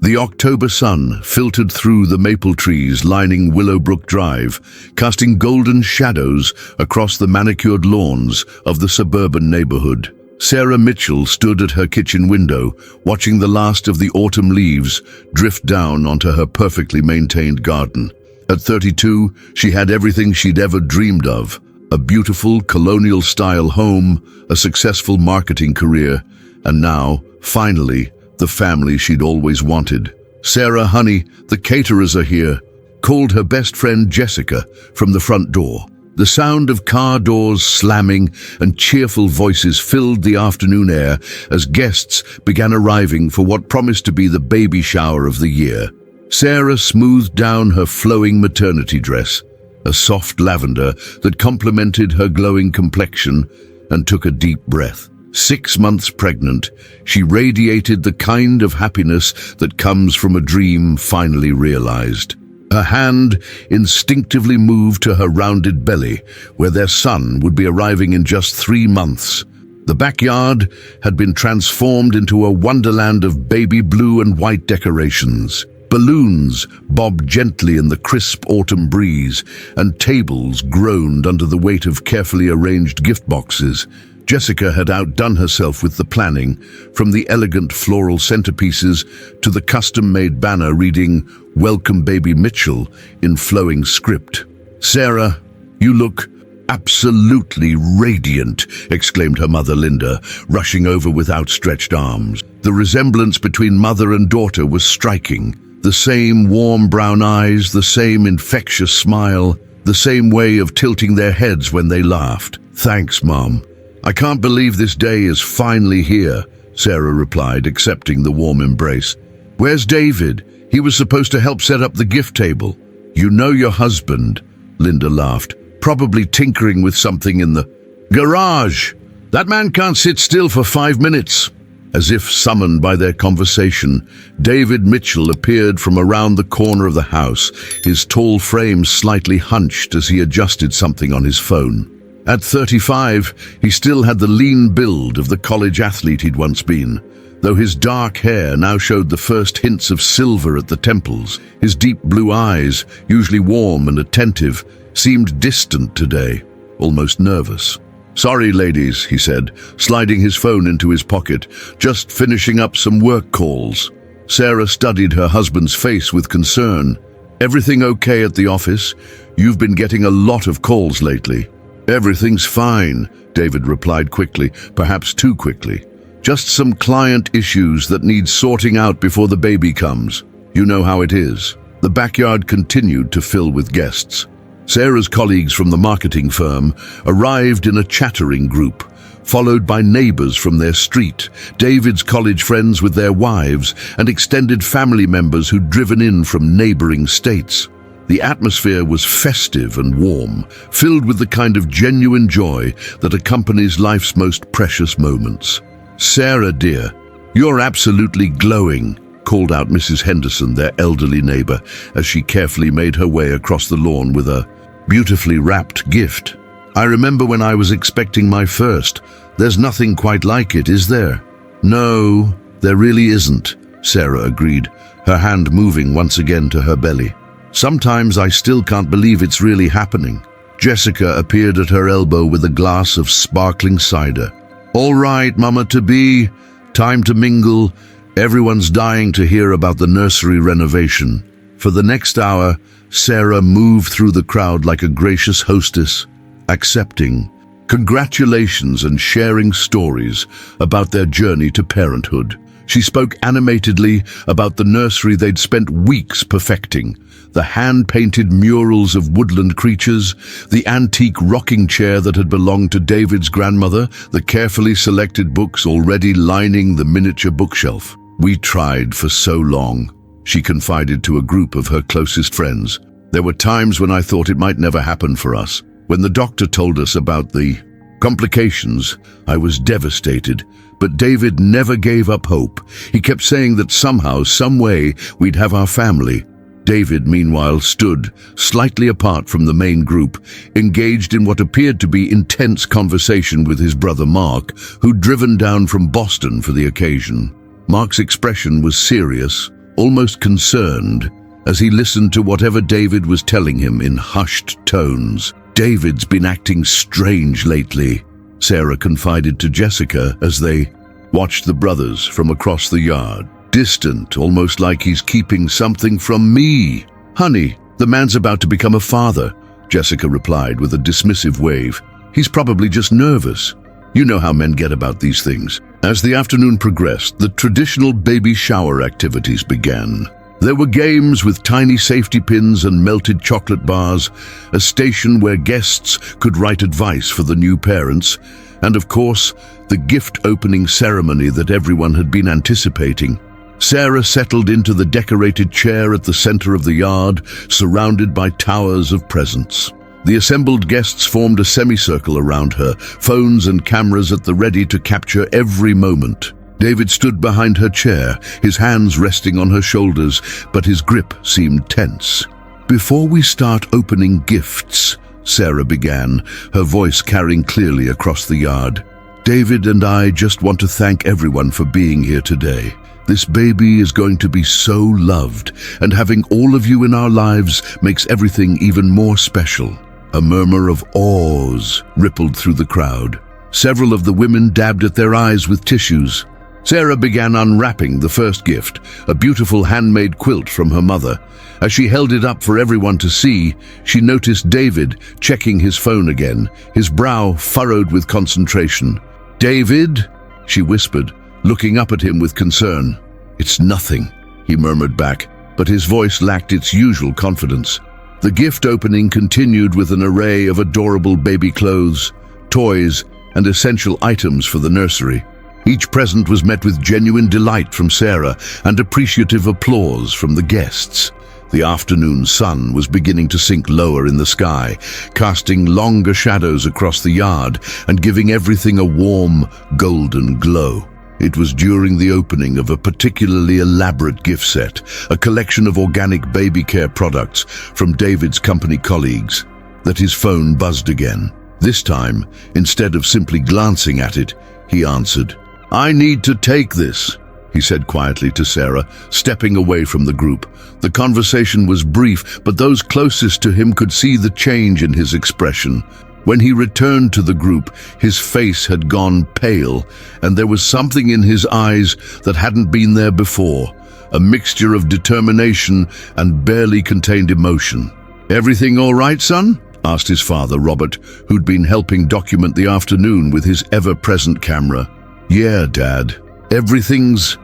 The October sun filtered through the maple trees lining Willowbrook Drive, casting golden shadows across the manicured lawns of the suburban neighborhood. Sarah Mitchell stood at her kitchen window, watching the last of the autumn leaves drift down onto her perfectly maintained garden. At 32, she had everything she'd ever dreamed of: a beautiful colonial-style home, a successful marketing career, and now, finally, the family she'd always wanted. "Sarah, honey, the caterers are here," called her best friend Jessica from the front door. The sound of car doors slamming and cheerful voices filled the afternoon air as guests began arriving for what promised to be the baby shower of the year. Sarah smoothed down her flowing maternity dress, a soft lavender that complemented her glowing complexion, and took a deep breath. 6 months pregnant, she radiated the kind of happiness that comes from a dream finally realized. Her hand instinctively moved to her rounded belly, where their son would be arriving in just 3 months. The backyard had been transformed into a wonderland of baby blue and white decorations. Balloons bobbed gently in the crisp autumn breeze, and tables groaned under the weight of carefully arranged gift boxes. Jessica had outdone herself with the planning, from the elegant floral centerpieces to the custom-made banner reading, "Welcome Baby Mitchell," in flowing script. "Sarah, you look absolutely radiant," exclaimed her mother Linda, rushing over with outstretched arms. The resemblance between mother and daughter was striking. The same warm brown eyes, the same infectious smile, the same way of tilting their heads when they laughed. "Thanks, Mom. I can't believe this day is finally here," Sarah replied, accepting the warm embrace. "Where's David? He was supposed to help set up the gift table." "You know your husband," Linda laughed, "probably tinkering with something in the garage. That man can't sit still for 5 minutes." As if summoned by their conversation, David Mitchell appeared from around the corner of the house, his tall frame slightly hunched as he adjusted something on his phone. At 35, he still had the lean build of the college athlete he'd once been, though his dark hair now showed the first hints of silver at the temples. His deep blue eyes, usually warm and attentive, seemed distant today, almost nervous. "Sorry, ladies," he said, sliding his phone into his pocket, "just finishing up some work calls." Sarah studied her husband's face with concern. "Everything okay at the office? You've been getting a lot of calls lately." "Everything's fine," David replied quickly, perhaps too quickly. "Just some client issues that need sorting out before the baby comes. You know how it is." The backyard continued to fill with guests. Sarah's colleagues from the marketing firm arrived in a chattering group, followed by neighbors from their street, David's college friends with their wives, and extended family members who'd driven in from neighboring states. The atmosphere was festive and warm, filled with the kind of genuine joy that accompanies life's most precious moments. "Sarah, dear, you're absolutely glowing," called out Mrs. Henderson, their elderly neighbor, as she carefully made her way across the lawn with a beautifully wrapped gift. "I remember when I was expecting my first. There's nothing quite like it, is there?" "No, there really isn't," Sarah agreed, her hand moving once again to her belly. "Sometimes I still can't believe it's really happening." Jessica appeared at her elbow with a glass of sparkling cider. "All right, Mama-to-be, time to mingle. Everyone's dying to hear about the nursery renovation." For the next hour, Sarah moved through the crowd like a gracious hostess, accepting congratulations and sharing stories about their journey to parenthood. She spoke animatedly about the nursery they'd spent weeks perfecting, the hand-painted murals of woodland creatures, the antique rocking chair that had belonged to David's grandmother, the carefully selected books already lining the miniature bookshelf. "We tried for so long," she confided to a group of her closest friends. "There were times when I thought it might never happen for us. When the doctor told us about the complications, I was devastated. But David never gave up hope. He kept saying that somehow, some way, we'd have our family." David, meanwhile, stood slightly apart from the main group, engaged in what appeared to be intense conversation with his brother Mark, who'd driven down from Boston for the occasion. Mark's expression was serious, almost concerned, as he listened to whatever David was telling him in hushed tones. "David's been acting strange lately," Sarah confided to Jessica as they watched the brothers from across the yard. "Distant, almost like he's keeping something from me." "Honey, the man's about to become a father," Jessica replied with a dismissive wave. "He's probably just nervous. You know how men get about these things." As the afternoon progressed, the traditional baby shower activities began. There were games with tiny safety pins and melted chocolate bars, a station where guests could write advice for the new parents, and of course, the gift-opening ceremony that everyone had been anticipating. Sarah settled into the decorated chair at the center of the yard, surrounded by towers of presents. The assembled guests formed a semicircle around her, phones and cameras at the ready to capture every moment. David stood behind her chair, his hands resting on her shoulders, but his grip seemed tense. "Before we start opening gifts," Sarah began, her voice carrying clearly across the yard, "David and I just want to thank everyone for being here today. This baby is going to be so loved, and having all of you in our lives makes everything even more special." A murmur of awes rippled through the crowd. Several of the women dabbed at their eyes with tissues. Sarah began unwrapping the first gift, a beautiful handmade quilt from her mother. As she held it up for everyone to see, she noticed David checking his phone again, his brow furrowed with concentration. "David?" she whispered, looking up at him with concern. "It's nothing," he murmured back, but his voice lacked its usual confidence. The gift opening continued with an array of adorable baby clothes, toys, and essential items for the nursery. Each present was met with genuine delight from Sarah and appreciative applause from the guests. The afternoon sun was beginning to sink lower in the sky, casting longer shadows across the yard and giving everything a warm, golden glow. It was during the opening of a particularly elaborate gift set, a collection of organic baby care products from David's company colleagues, that his phone buzzed again. This time, instead of simply glancing at it, he answered. "I need to take this," he said quietly to Sarah, stepping away from the group. The conversation was brief, but those closest to him could see the change in his expression. When he returned to the group, his face had gone pale, and there was something in his eyes that hadn't been there before, a mixture of determination and barely contained emotion. "Everything all right, son?" asked his father, Robert, who'd been helping document the afternoon with his ever-present camera. "Yeah, Dad. Everything's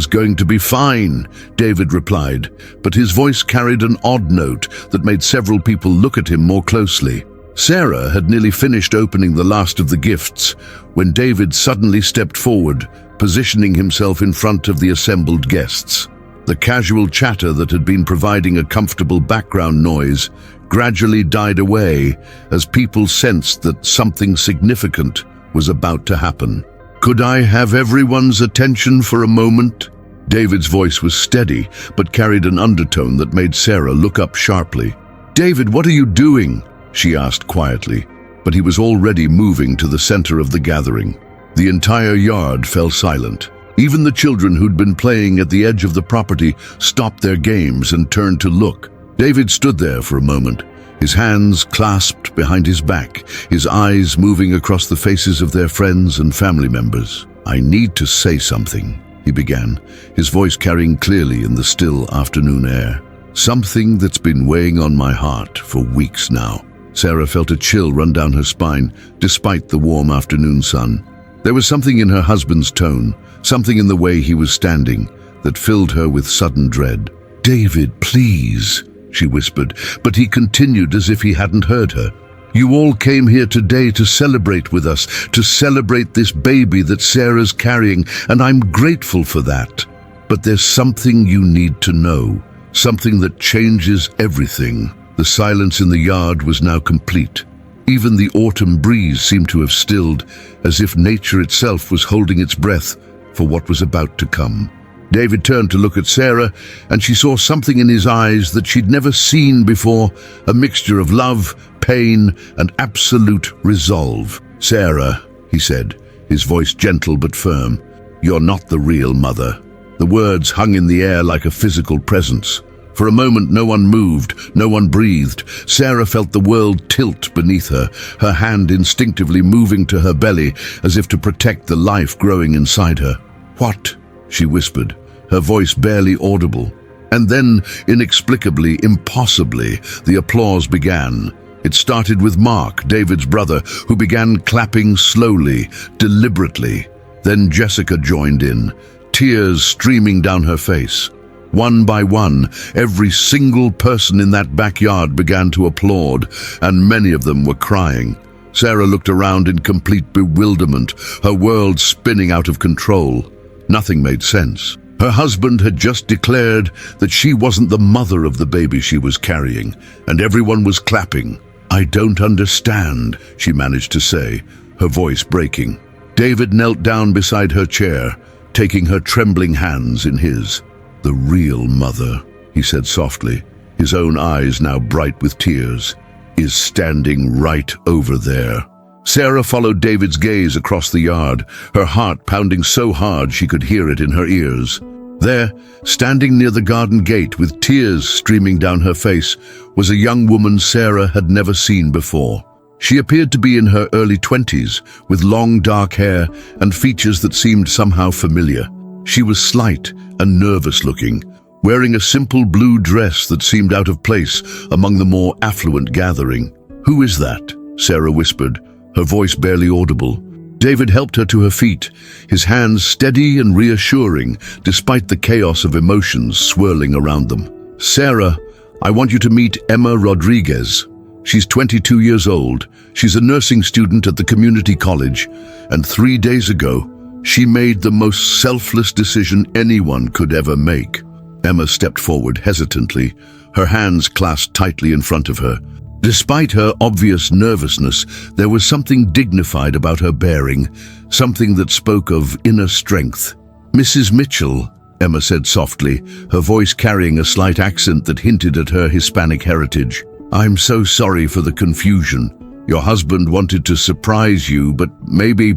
going to be fine," David replied, but his voice carried an odd note that made several people look at him more closely. Sarah had nearly finished opening the last of the gifts when David suddenly stepped forward, positioning himself in front of the assembled guests. The casual chatter that had been providing a comfortable background noise gradually died away as people sensed that something significant was about to happen. "Could I have everyone's attention for a moment?" David's voice was steady, but carried an undertone that made Sarah look up sharply. "David, what are you doing?" she asked quietly, but he was already moving to the center of the gathering. The entire yard fell silent. Even the children who'd been playing at the edge of the property stopped their games and turned to look. David stood there for a moment, his hands clasped behind his back, his eyes moving across the faces of their friends and family members. "I need to say something," he began, his voice carrying clearly in the still afternoon air. "Something that's been weighing on my heart for weeks now." Sarah felt a chill run down her spine, despite the warm afternoon sun. There was something in her husband's tone, something in the way he was standing, that filled her with sudden dread. "David, please," she whispered, but he continued as if he hadn't heard her. "You all came here today to celebrate with us, to celebrate this baby that Sarah's carrying, and I'm grateful for that. But there's something you need to know, something that changes everything." The silence in the yard was now complete. Even the autumn breeze seemed to have stilled, as if nature itself was holding its breath for what was about to come. David turned to look at Sarah, and she saw something in his eyes that she'd never seen before, a mixture of love, pain, and absolute resolve. "Sarah," he said, his voice gentle but firm, "you're not the real mother. The words hung in the air like a physical presence. For a moment, no one moved, no one breathed. Sarah felt the world tilt beneath her, her hand instinctively moving to her belly as if to protect the life growing inside her. "What?" she whispered, her voice barely audible. And then, inexplicably, impossibly, the applause began. It started with Mark, David's brother, who began clapping slowly, deliberately. Then Jessica joined in, tears streaming down her face. One by one, every single person in that backyard began to applaud, and many of them were crying. Sarah looked around in complete bewilderment, her world spinning out of control. Nothing made sense. Her husband had just declared that she wasn't the mother of the baby she was carrying, and everyone was clapping. "I don't understand," she managed to say, her voice breaking. David knelt down beside her chair, taking her trembling hands in his. "The real mother," he said softly, his own eyes now bright with tears, "is standing right over there." Sarah followed David's gaze across the yard, her heart pounding so hard she could hear it in her ears. There, standing near the garden gate with tears streaming down her face, was a young woman Sarah had never seen before. She appeared to be in her early 20s, with long dark hair and features that seemed somehow familiar. She was slight and nervous-looking, wearing a simple blue dress that seemed out of place among the more affluent gathering. "Who is that?" Sarah whispered, her voice barely audible. David helped her to her feet, his hands steady and reassuring, despite the chaos of emotions swirling around them. "Sarah, I want you to meet Emma Rodriguez. She's 22 years old. She's a nursing student at the community college, and 3 days ago, she made the most selfless decision anyone could ever make." Emma stepped forward hesitantly, her hands clasped tightly in front of her. Despite her obvious nervousness, there was something dignified about her bearing, something that spoke of inner strength. "Mrs. Mitchell," Emma said softly, her voice carrying a slight accent that hinted at her Hispanic heritage. "I'm so sorry for the confusion. Your husband wanted to surprise you, but maybe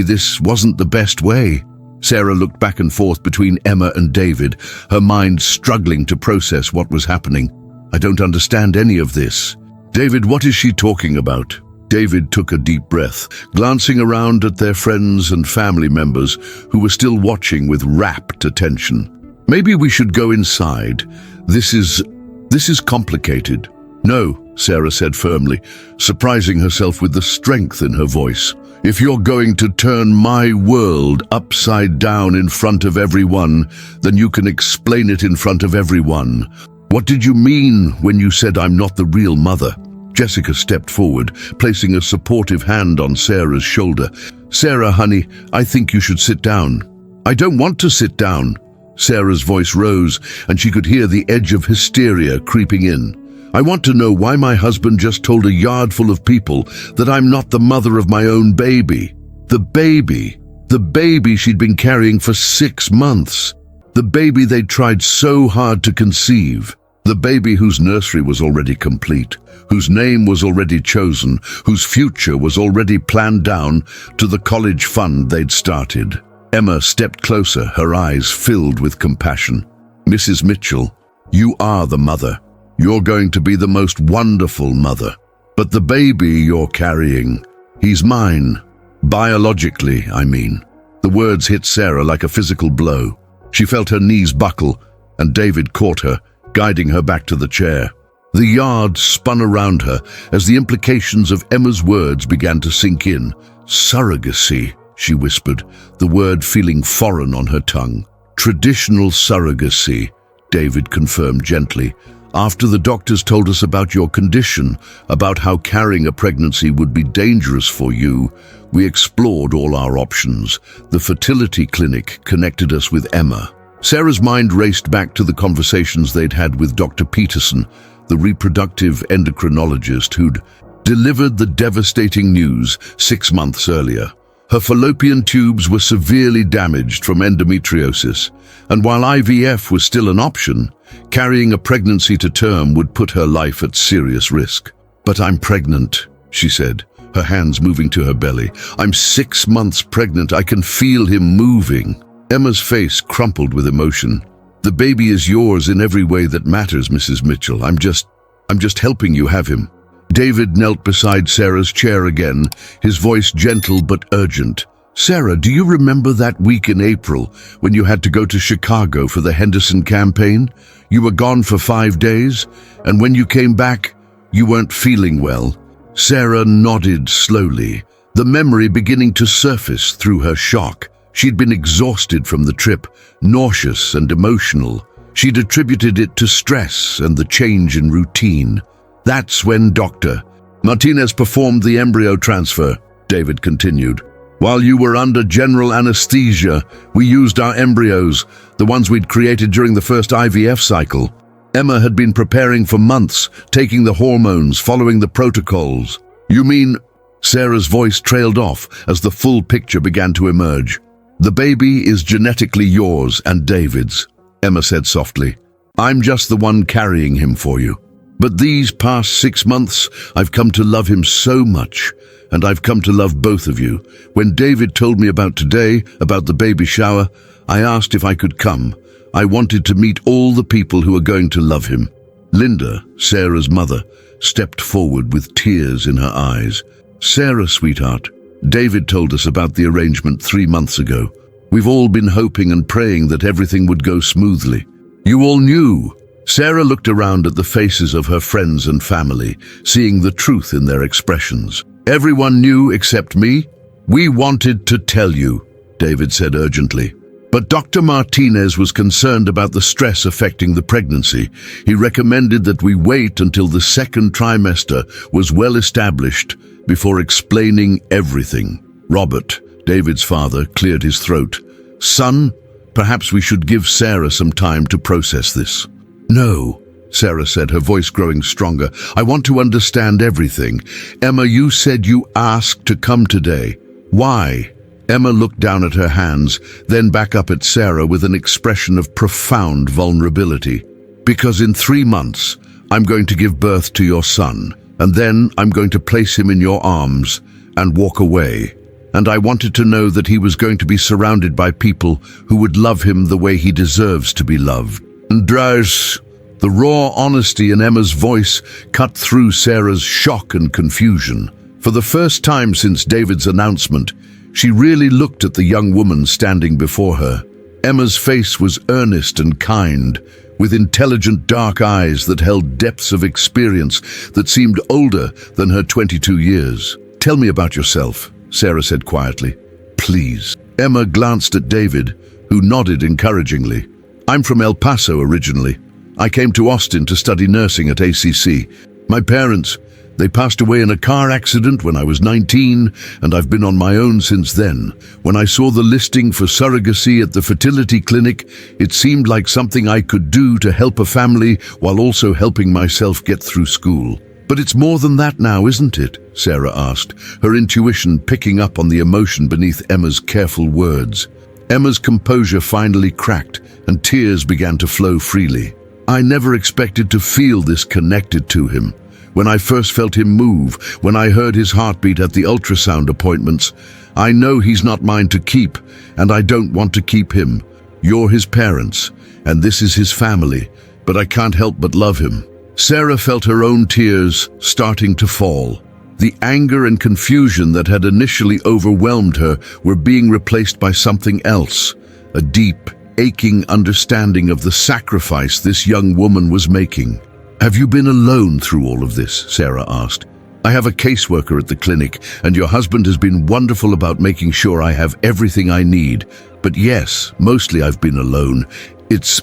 this wasn't the best way." Sarah looked back and forth between Emma and David, her mind struggling to process what was happening. "I don't understand any of this." "David, what is she talking about?" David took a deep breath, glancing around at their friends and family members who were still watching with rapt attention. "Maybe we should go inside. This is complicated." "No," Sarah said firmly, surprising herself with the strength in her voice. "If you're going to turn my world upside down in front of everyone, then you can explain it in front of everyone. What did you mean when you said I'm not the real mother?" Jessica stepped forward, placing a supportive hand on Sarah's shoulder. "Sarah, honey, I think you should sit down." "I don't want to sit down." Sarah's voice rose, and she could hear the edge of hysteria creeping in. "I want to know why my husband just told a yard full of people that I'm not the mother of my own baby. The baby she'd been carrying for 6 months. The baby they'd tried so hard to conceive. The baby whose nursery was already complete, whose name was already chosen, whose future was already planned down to the college fund they'd started." Emma stepped closer, her eyes filled with compassion. "Mrs. Mitchell, you are the mother. You're going to be the most wonderful mother. But the baby you're carrying, he's mine. Biologically, I mean." The words hit Sarah like a physical blow. She felt her knees buckle, and David caught her, guiding her back to the chair. The yard spun around her as the implications of Emma's words began to sink in. "Surrogacy," she whispered, the word feeling foreign on her tongue. "Traditional surrogacy," David confirmed gently. "After the doctors told us about your condition, about how carrying a pregnancy would be dangerous for you, we explored all our options. The fertility clinic connected us with Emma." Sarah's mind raced back to the conversations they'd had with Dr. Peterson, the reproductive endocrinologist who'd delivered the devastating news 6 months earlier. Her fallopian tubes were severely damaged from endometriosis, and while IVF was still an option, carrying a pregnancy to term would put her life at serious risk. "But I'm pregnant," she said, her hands moving to her belly. "I'm 6 months pregnant. I can feel him moving." Emma's face crumpled with emotion. "The baby is yours in every way that matters, Mrs. Mitchell. I'm just helping you have him." David knelt beside Sarah's chair again, his voice gentle but urgent. "Sarah, do you remember that week in April when you had to go to Chicago for the Henderson campaign? You were gone for 5 days, and when you came back, you weren't feeling well." Sarah nodded slowly, the memory beginning to surface through her shock. She'd been exhausted from the trip, nauseous and emotional. She'd attributed it to stress and the change in routine. "That's when Dr. Martinez performed the embryo transfer," David continued. "While you were under general anesthesia, we used our embryos, the ones we'd created during the first IVF cycle. Emma had been preparing for months, taking the hormones, following the protocols." "You mean—" Sarah's voice trailed off as the full picture began to emerge. "The baby is genetically yours and David's," Emma said softly. "I'm just the one carrying him for you. But these past 6 months, I've come to love him so much, and I've come to love both of you. When David told me about today, about the baby shower, I asked if I could come. I wanted to meet all the people who are going to love him." Linda, Sarah's mother, stepped forward with tears in her eyes. "Sarah, sweetheart, David told us about the arrangement 3 months ago. We've all been hoping and praying that everything would go smoothly. You all knew." Sarah looked around at the faces of her friends and family, seeing the truth in their expressions. "Everyone knew except me? We wanted to tell you," David said urgently. "But Dr. Martinez was concerned about the stress affecting the pregnancy. He recommended that we wait until the 2nd trimester was well established before explaining everything." Robert, David's father, cleared his throat. "Son, perhaps we should give Sarah some time to process this." "No," Sarah said, her voice growing stronger. "I want to understand everything. Emma, you said you asked to come today. Why?" Emma looked down at her hands, then back up at Sarah with an expression of profound vulnerability. "Because in 3 months, I'm going to give birth to your son, and then I'm going to place him in your arms and walk away. And I wanted to know that he was going to be surrounded by people who would love him the way he deserves to be loved." "Andreas," the raw honesty in Emma's voice cut through Sarah's shock and confusion. For the first time since David's announcement, she really looked at the young woman standing before her. Emma's face was earnest and kind, with intelligent dark eyes that held depths of experience that seemed older than her 22 years. "Tell me about yourself," Sarah said quietly. "Please." Emma glanced at David, who nodded encouragingly. "I'm from El Paso originally. I came to Austin to study nursing at ACC. My parents, they passed away in a car accident when I was 19, and I've been on my own since then. When I saw the listing for surrogacy at the fertility clinic, it seemed like something I could do to help a family while also helping myself get through school." "But it's more than that now, isn't it?" Sarah asked, her intuition picking up on the emotion beneath Emma's careful words. Emma's composure finally cracked, and tears began to flow freely. "I never expected to feel this connected to him. When I first felt him move, when I heard his heartbeat at the ultrasound appointments, I know he's not mine to keep, and I don't want to keep him. You're his parents, and this is his family, but I can't help but love him." Sarah felt her own tears starting to fall. The anger and confusion that had initially overwhelmed her were being replaced by something else, a deep, aching understanding of the sacrifice this young woman was making. "Have you been alone through all of this?" Sarah asked. "I have a caseworker at the clinic, and your husband has been wonderful about making sure I have everything I need. But yes, mostly I've been alone. It's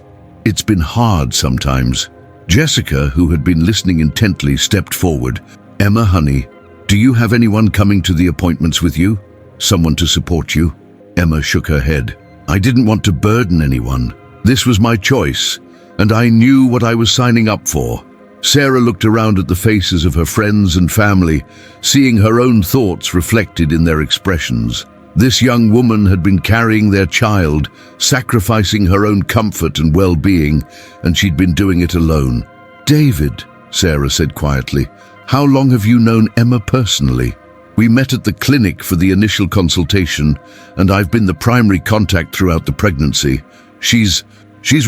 been hard sometimes." Jessica, who had been listening intently, stepped forward. "Emma, honey, do you have anyone coming to the appointments with you? Someone to support you?" Emma shook her head. "I didn't want to burden anyone. This was my choice, and I knew what I was signing up for." Sarah looked around at the faces of her friends and family, seeing her own thoughts reflected in their expressions. This young woman had been carrying their child, sacrificing her own comfort and well-being, and she'd been doing it alone. "David," Sarah said quietly, "how long have you known Emma personally?" We met at the clinic for the initial consultation, and I've been the primary contact throughout the pregnancy. She's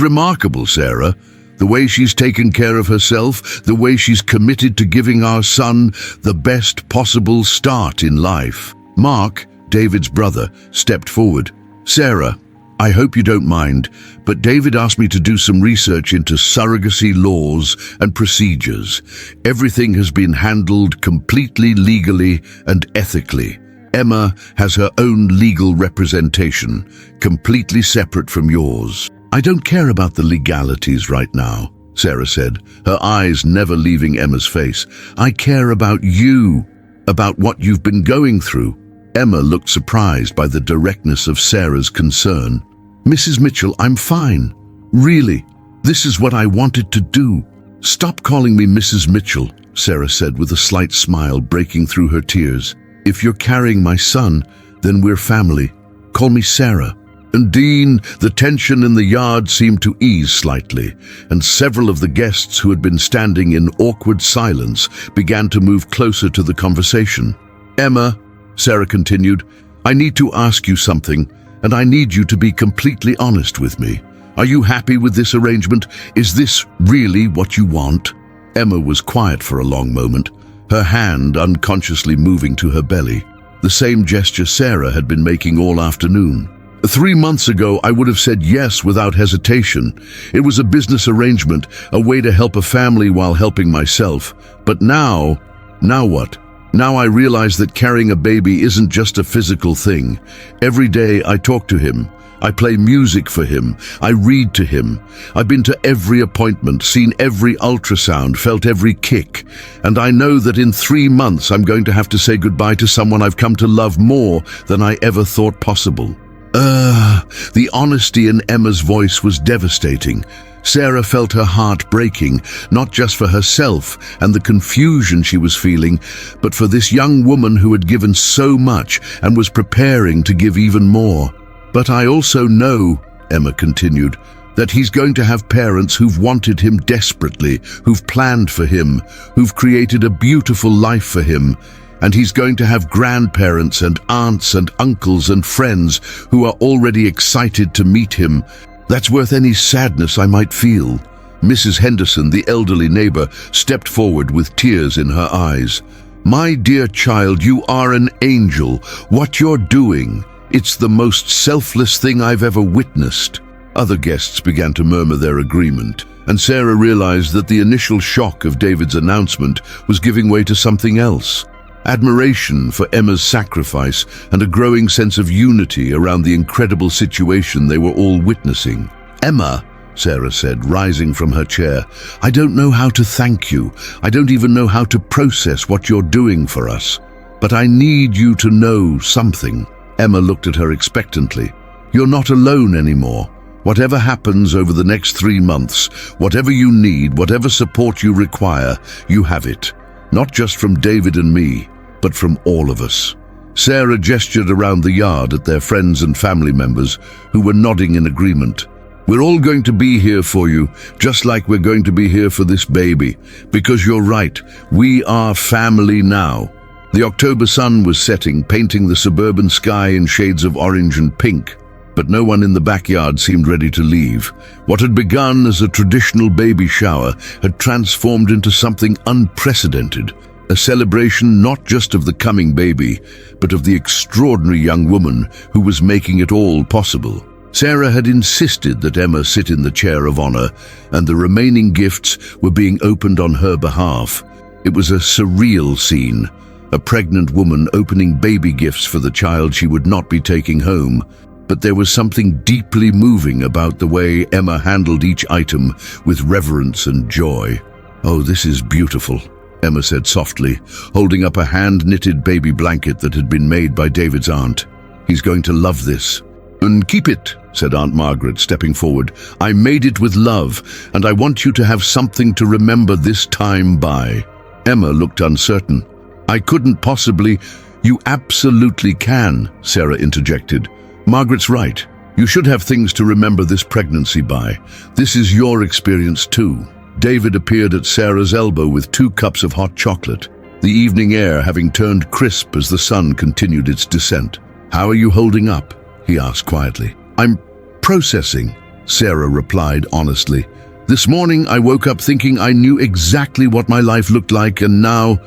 remarkable, Sarah. The way she's taken care of herself, the way she's committed to giving our son the best possible start in life. Mark, David's brother, stepped forward. Sarah, I hope you don't mind, but David asked me to do some research into surrogacy laws and procedures. Everything has been handled completely legally and ethically. Emma has her own legal representation, completely separate from yours. I don't care about the legalities right now, Sarah said, her eyes never leaving Emma's face. I care about you, about what you've been going through. Emma looked surprised by the directness of Sarah's concern. Mrs. Mitchell, I'm fine. Really, this is what I wanted to do. Stop calling me Mrs. Mitchell, Sarah said with a slight smile breaking through her tears. If you're carrying my son, then we're family. Call me Sarah. And Dean, the tension in the yard seemed to ease slightly, and several of the guests who had been standing in awkward silence began to move closer to the conversation. Emma, Sarah continued, I need to ask you something, and I need you to be completely honest with me. Are you happy with this arrangement? Is this really what you want? Emma was quiet for a long moment, her hand unconsciously moving to her belly, the same gesture Sarah had been making all afternoon. 3 months ago, I would have said yes without hesitation. It was a business arrangement, a way to help a family while helping myself. But now what? Now I realize that carrying a baby isn't just a physical thing. Every day I talk to him. I play music for him. I read to him. I've been to every appointment, seen every ultrasound, felt every kick. And I know that in 3 months I'm going to have to say goodbye to someone I've come to love more than I ever thought possible. The honesty in Emma's voice was devastating. Sarah felt her heart breaking, not just for herself and the confusion she was feeling, but for this young woman who had given so much and was preparing to give even more. But I also know, Emma continued, that he's going to have parents who've wanted him desperately, who've planned for him, who've created a beautiful life for him. And he's going to have grandparents and aunts and uncles and friends who are already excited to meet him. That's worth any sadness I might feel. Mrs. Henderson, the elderly neighbor, stepped forward with tears in her eyes. My dear child, you are an angel. What you're doing, it's the most selfless thing I've ever witnessed. Other guests began to murmur their agreement, and Sarah realized that the initial shock of David's announcement was giving way to something else. Admiration for Emma's sacrifice and a growing sense of unity around the incredible situation they were all witnessing. Emma, Sarah said, rising from her chair, I don't know how to thank you. I don't even know how to process what you're doing for us. But I need you to know something. Emma looked at her expectantly. You're not alone anymore. Whatever happens over the next 3 months, whatever you need, whatever support you require, you have it. Not just from David and me, but from all of us. Sarah gestured around the yard at their friends and family members who were nodding in agreement. We're all going to be here for you, just like we're going to be here for this baby, because you're right, we are family now. The October sun was setting, painting the suburban sky in shades of orange and pink, but no one in the backyard seemed ready to leave. What had begun as a traditional baby shower had transformed into something unprecedented. A celebration not just of the coming baby, but of the extraordinary young woman who was making it all possible. Sarah had insisted that Emma sit in the chair of honor, and the remaining gifts were being opened on her behalf. It was a surreal scene, a pregnant woman opening baby gifts for the child she would not be taking home. But there was something deeply moving about the way Emma handled each item with reverence and joy. Oh, this is beautiful, Emma said softly, holding up a hand-knitted baby blanket that had been made by David's aunt. He's going to love this. And keep it, said Aunt Margaret, stepping forward. I made it with love, and I want you to have something to remember this time by. Emma looked uncertain. I couldn't possibly. You absolutely can, Sarah interjected. Margaret's right. You should have things to remember this pregnancy by. This is your experience too. David appeared at Sarah's elbow with 2 cups of hot chocolate. the evening air having turned crisp as the sun continued its descent. "How are you holding up?" he asked quietly. "I'm processing," Sarah replied honestly. "This morning I woke up thinking I knew exactly what my life looked like, and now?"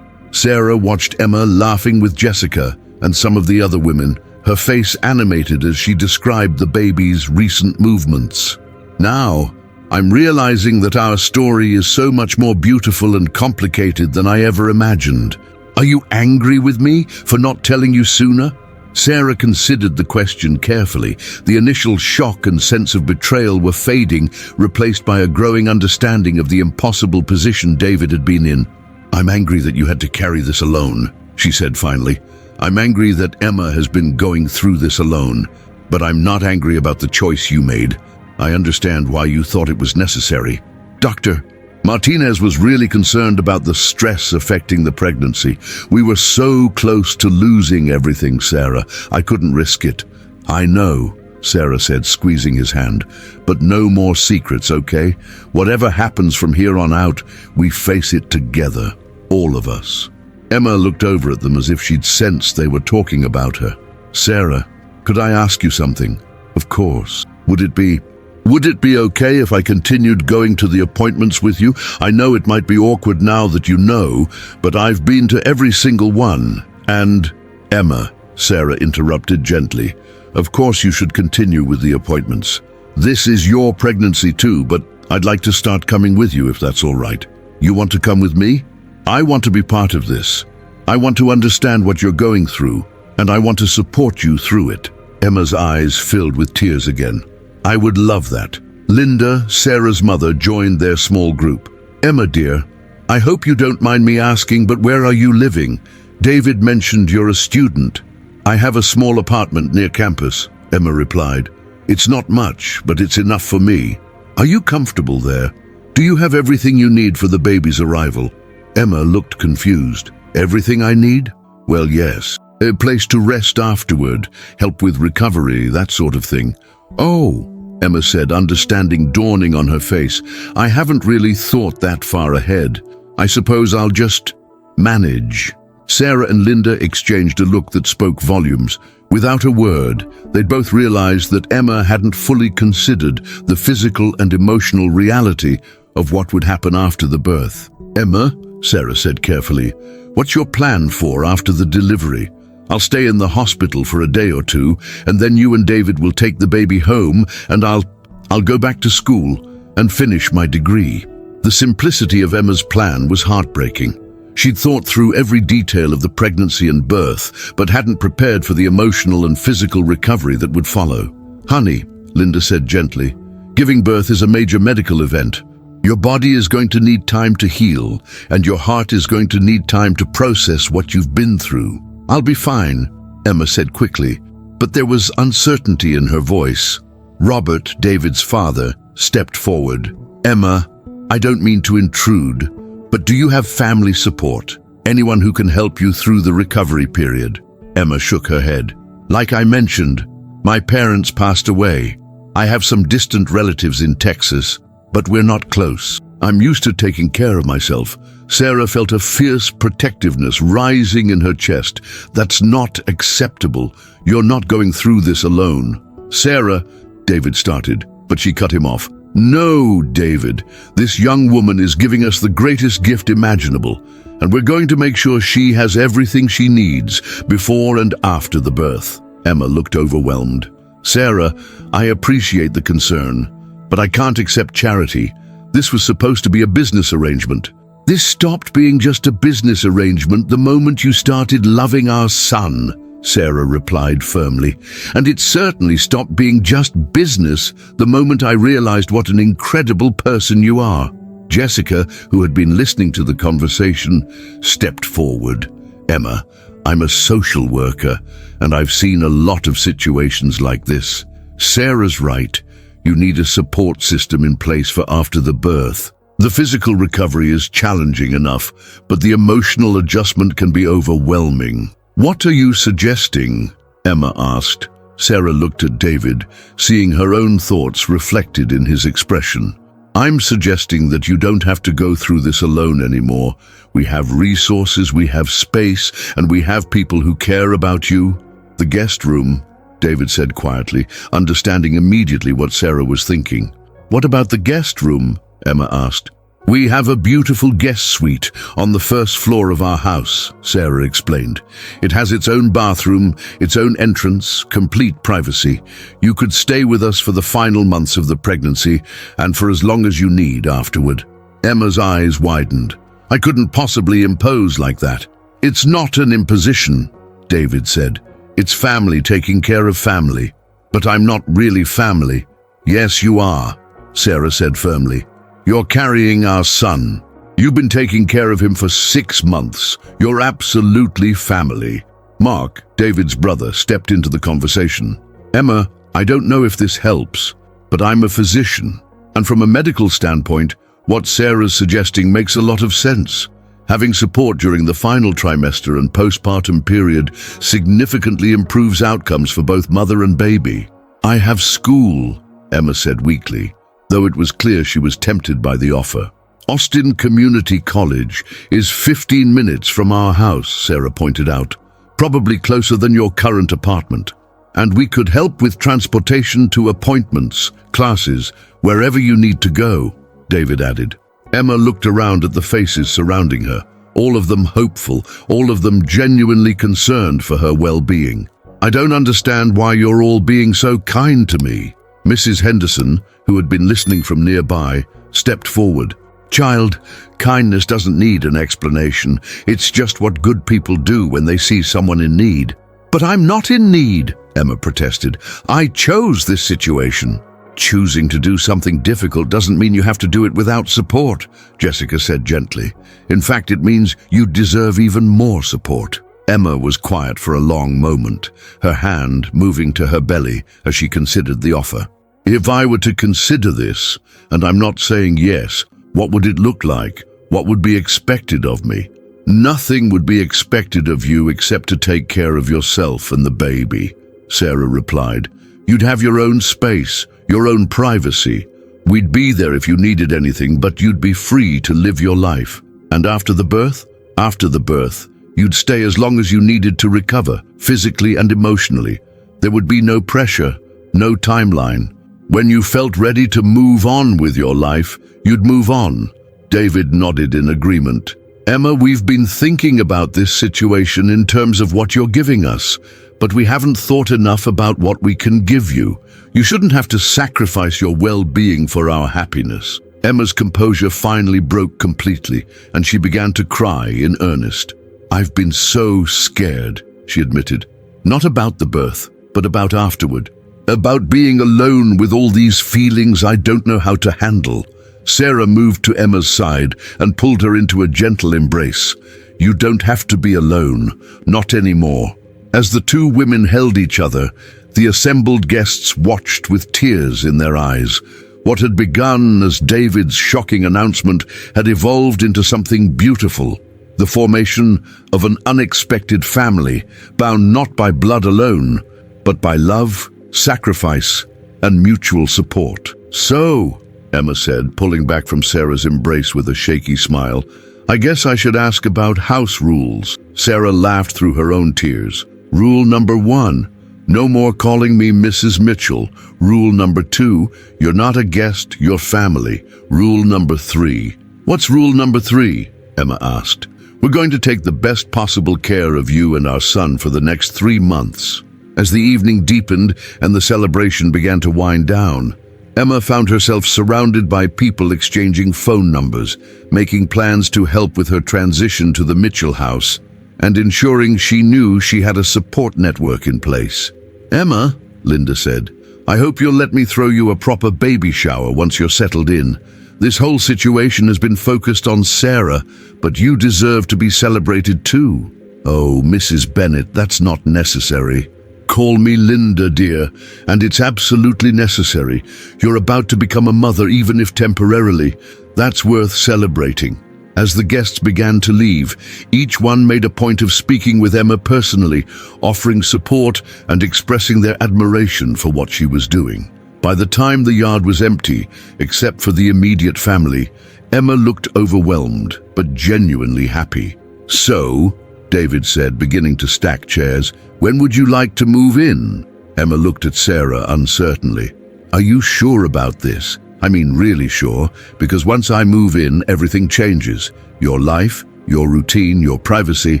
Sarah watched Emma laughing with Jessica and some of the other women, her face animated as she described the baby's recent movements. "Now, I'm realizing that our story is so much more beautiful and complicated than I ever imagined. Are you angry with me for not telling you sooner?" Sarah considered the question carefully. The initial shock and sense of betrayal were fading, replaced by a growing understanding of the impossible position David had been in. "I'm angry that you had to carry this alone," she said finally. "I'm angry that Emma has been going through this alone, but I'm not angry about the choice you made. I understand why you thought it was necessary." "Dr. Martinez was really concerned about the stress affecting the pregnancy. We were so close to losing everything, Sarah. I couldn't risk it." "I know," Sarah said, squeezing his hand. "But no more secrets, okay? Whatever happens from here on out, we face it together, all of us." Emma looked over at them as if she'd sensed they were talking about her. "Sarah, could I ask you something?" "Of course. Would it be okay if I continued going to the appointments with you? I know it might be awkward now that you know, but I've been to every single one. And..." "Emma," Sarah interrupted gently, "of course you should continue with the appointments. This is your pregnancy too, but I'd like to start coming with you if that's all right. You want to come with me? I want to be part of this. I want to understand what you're going through, and I want to support you through it." Emma's eyes filled with tears again. "I would love that." Linda, Sarah's mother, joined their small group. "Emma, dear, I hope you don't mind me asking, but where are you living? David mentioned you're a student." "I have a small apartment near campus," Emma replied. "It's not much, but it's enough for me." "Are you comfortable there? Do you have everything you need for the baby's arrival?" Emma looked confused. "Everything I need? Well, yes. A place to rest afterward, help with recovery, that sort of thing." "Oh," Emma said, understanding dawning on her face. "I haven't really thought that far ahead. I suppose I'll just manage." Sarah and Linda exchanged a look that spoke volumes. Without a word, they'd both realized that Emma hadn't fully considered the physical and emotional reality of what would happen after the birth. "Emma," Sarah said carefully, "what's your plan for after the delivery? I'll stay in the hospital for a day or two, and then you and David will take the baby home, and I'll go back to school and finish my degree." The simplicity of Emma's plan was heartbreaking. She'd thought through every detail of the pregnancy and birth, but hadn't prepared for the emotional and physical recovery that would follow. "Honey," Linda said gently, "giving birth is a major medical event. Your body is going to need time to heal, and your heart is going to need time to process what you've been through." "I'll be fine," Emma said quickly, but there was uncertainty in her voice. Robert, David's father, stepped forward. "Emma, I don't mean to intrude, but do you have family support? Anyone who can help you through the recovery period?" Emma shook her head. "Like I mentioned, my parents passed away. I have some distant relatives in Texas, but we're not close. I'm used to taking care of myself." Sarah felt a fierce protectiveness rising in her chest. "That's not acceptable. You're not going through this alone." "Sarah," David started, but she cut him off. "No, David. This young woman is giving us the greatest gift imaginable, and we're going to make sure she has everything she needs before and after the birth." Emma looked overwhelmed. "Sarah, I appreciate the concern, but I can't accept charity. This was supposed to be a business arrangement." "This stopped being just a business arrangement the moment you started loving our son," Sarah replied firmly. "And it certainly stopped being just business the moment I realized what an incredible person you are." Jessica, who had been listening to the conversation, stepped forward. "Emma, I'm a social worker, and I've seen a lot of situations like this. Sarah's right. You need a support system in place for after the birth. The physical recovery is challenging enough, but the emotional adjustment can be overwhelming." "What are you suggesting?" Emma asked. Sarah looked at David, seeing her own thoughts reflected in his expression. I'm suggesting that you don't have to go through this alone anymore. We have resources, we have space, and we have people who care about you. The guest room, David said quietly, understanding immediately what Sarah was thinking. What about the guest room? Emma asked. We have a beautiful guest suite on the first floor of our house, Sarah explained. It has its own bathroom, its own entrance, complete privacy. You could stay with us for the final months of the pregnancy and for as long as you need afterward. Emma's eyes widened. I couldn't possibly impose like that. It's not an imposition, David said. It's family taking care of family. But I'm not really family. Yes, you are, Sarah said firmly. You're carrying our son. You've been taking care of him for 6 months. You're absolutely family. Mark, David's brother, stepped into the conversation. Emma, I don't know if this helps, but I'm a physician. And from a medical standpoint, what Sarah's suggesting makes a lot of sense. Having support during the final trimester and postpartum period significantly improves outcomes for both mother and baby. I have school, Emma said weakly, though it was clear she was tempted by the offer. Austin Community College is 15 minutes from our house, Sarah pointed out, probably closer than your current apartment. And we could help with transportation to appointments, classes, wherever you need to go, David added. Emma looked around at the faces surrounding her, all of them hopeful, all of them genuinely concerned for her well-being. I don't understand why you're all being so kind to me. Mrs. Henderson, who had been listening from nearby, stepped forward. Child, kindness doesn't need an explanation. It's just what good people do when they see someone in need. But I'm not in need, Emma protested. I chose this situation. Choosing to do something difficult doesn't mean you have to do it without support, Jessica said gently. In fact, it means you deserve even more support. Emma was quiet for a long moment, her hand moving to her belly as she considered the offer. If I were to consider this, and I'm not saying yes, what would it look like? What would be expected of me? Nothing would be expected of you except to take care of yourself and the baby, Sarah replied. You'd have your own space, your own privacy. We'd be there if you needed anything, but you'd be free to live your life. And after the birth? After the birth, you'd stay as long as you needed to recover, physically and emotionally. There would be no pressure, no timeline. When you felt ready to move on with your life, you'd move on. David nodded in agreement. Emma, we've been thinking about this situation in terms of what you're giving us, but we haven't thought enough about what we can give you. You shouldn't have to sacrifice your well-being for our happiness. Emma's composure finally broke completely, and she began to cry in earnest. I've been so scared, she admitted. Not about the birth, but about afterward. About being alone with all these feelings I don't know how to handle. Sarah moved to Emma's side and pulled her into a gentle embrace. You don't have to be alone, not anymore. As the two women held each other, the assembled guests watched with tears in their eyes. What had begun as David's shocking announcement had evolved into something beautiful. The formation of an unexpected family, bound not by blood alone, but by love, sacrifice, and mutual support. So, Emma said, pulling back from Sarah's embrace with a shaky smile, I guess I should ask about house rules. Sarah laughed through her own tears. Rule number 1, no more calling me Mrs. Mitchell. Rule number 2, you're not a guest, you're family. Rule number 3. What's rule number 3? Emma asked. We're going to take the best possible care of you and our son for the next 3 months. As the evening deepened and the celebration began to wind down, Emma found herself surrounded by people exchanging phone numbers, making plans to help with her transition to the Mitchell house, and ensuring she knew she had a support network in place. Emma, Linda said, I hope you'll let me throw you a proper baby shower once you're settled in. This whole situation has been focused on Sarah, but you deserve to be celebrated too. Oh, Mrs. Bennett, that's not necessary. Call me Linda, dear, and it's absolutely necessary. You're about to become a mother, even if temporarily. That's worth celebrating. As the guests began to leave, each one made a point of speaking with Emma personally, offering support and expressing their admiration for what she was doing. By the time the yard was empty, except for the immediate family, Emma looked overwhelmed, but genuinely happy. "So," David said, beginning to stack chairs, "when would you like to move in?" Emma looked at Sarah uncertainly. "Are you sure about this? I mean, really sure, because once I move in, everything changes. Your life, your routine, your privacy."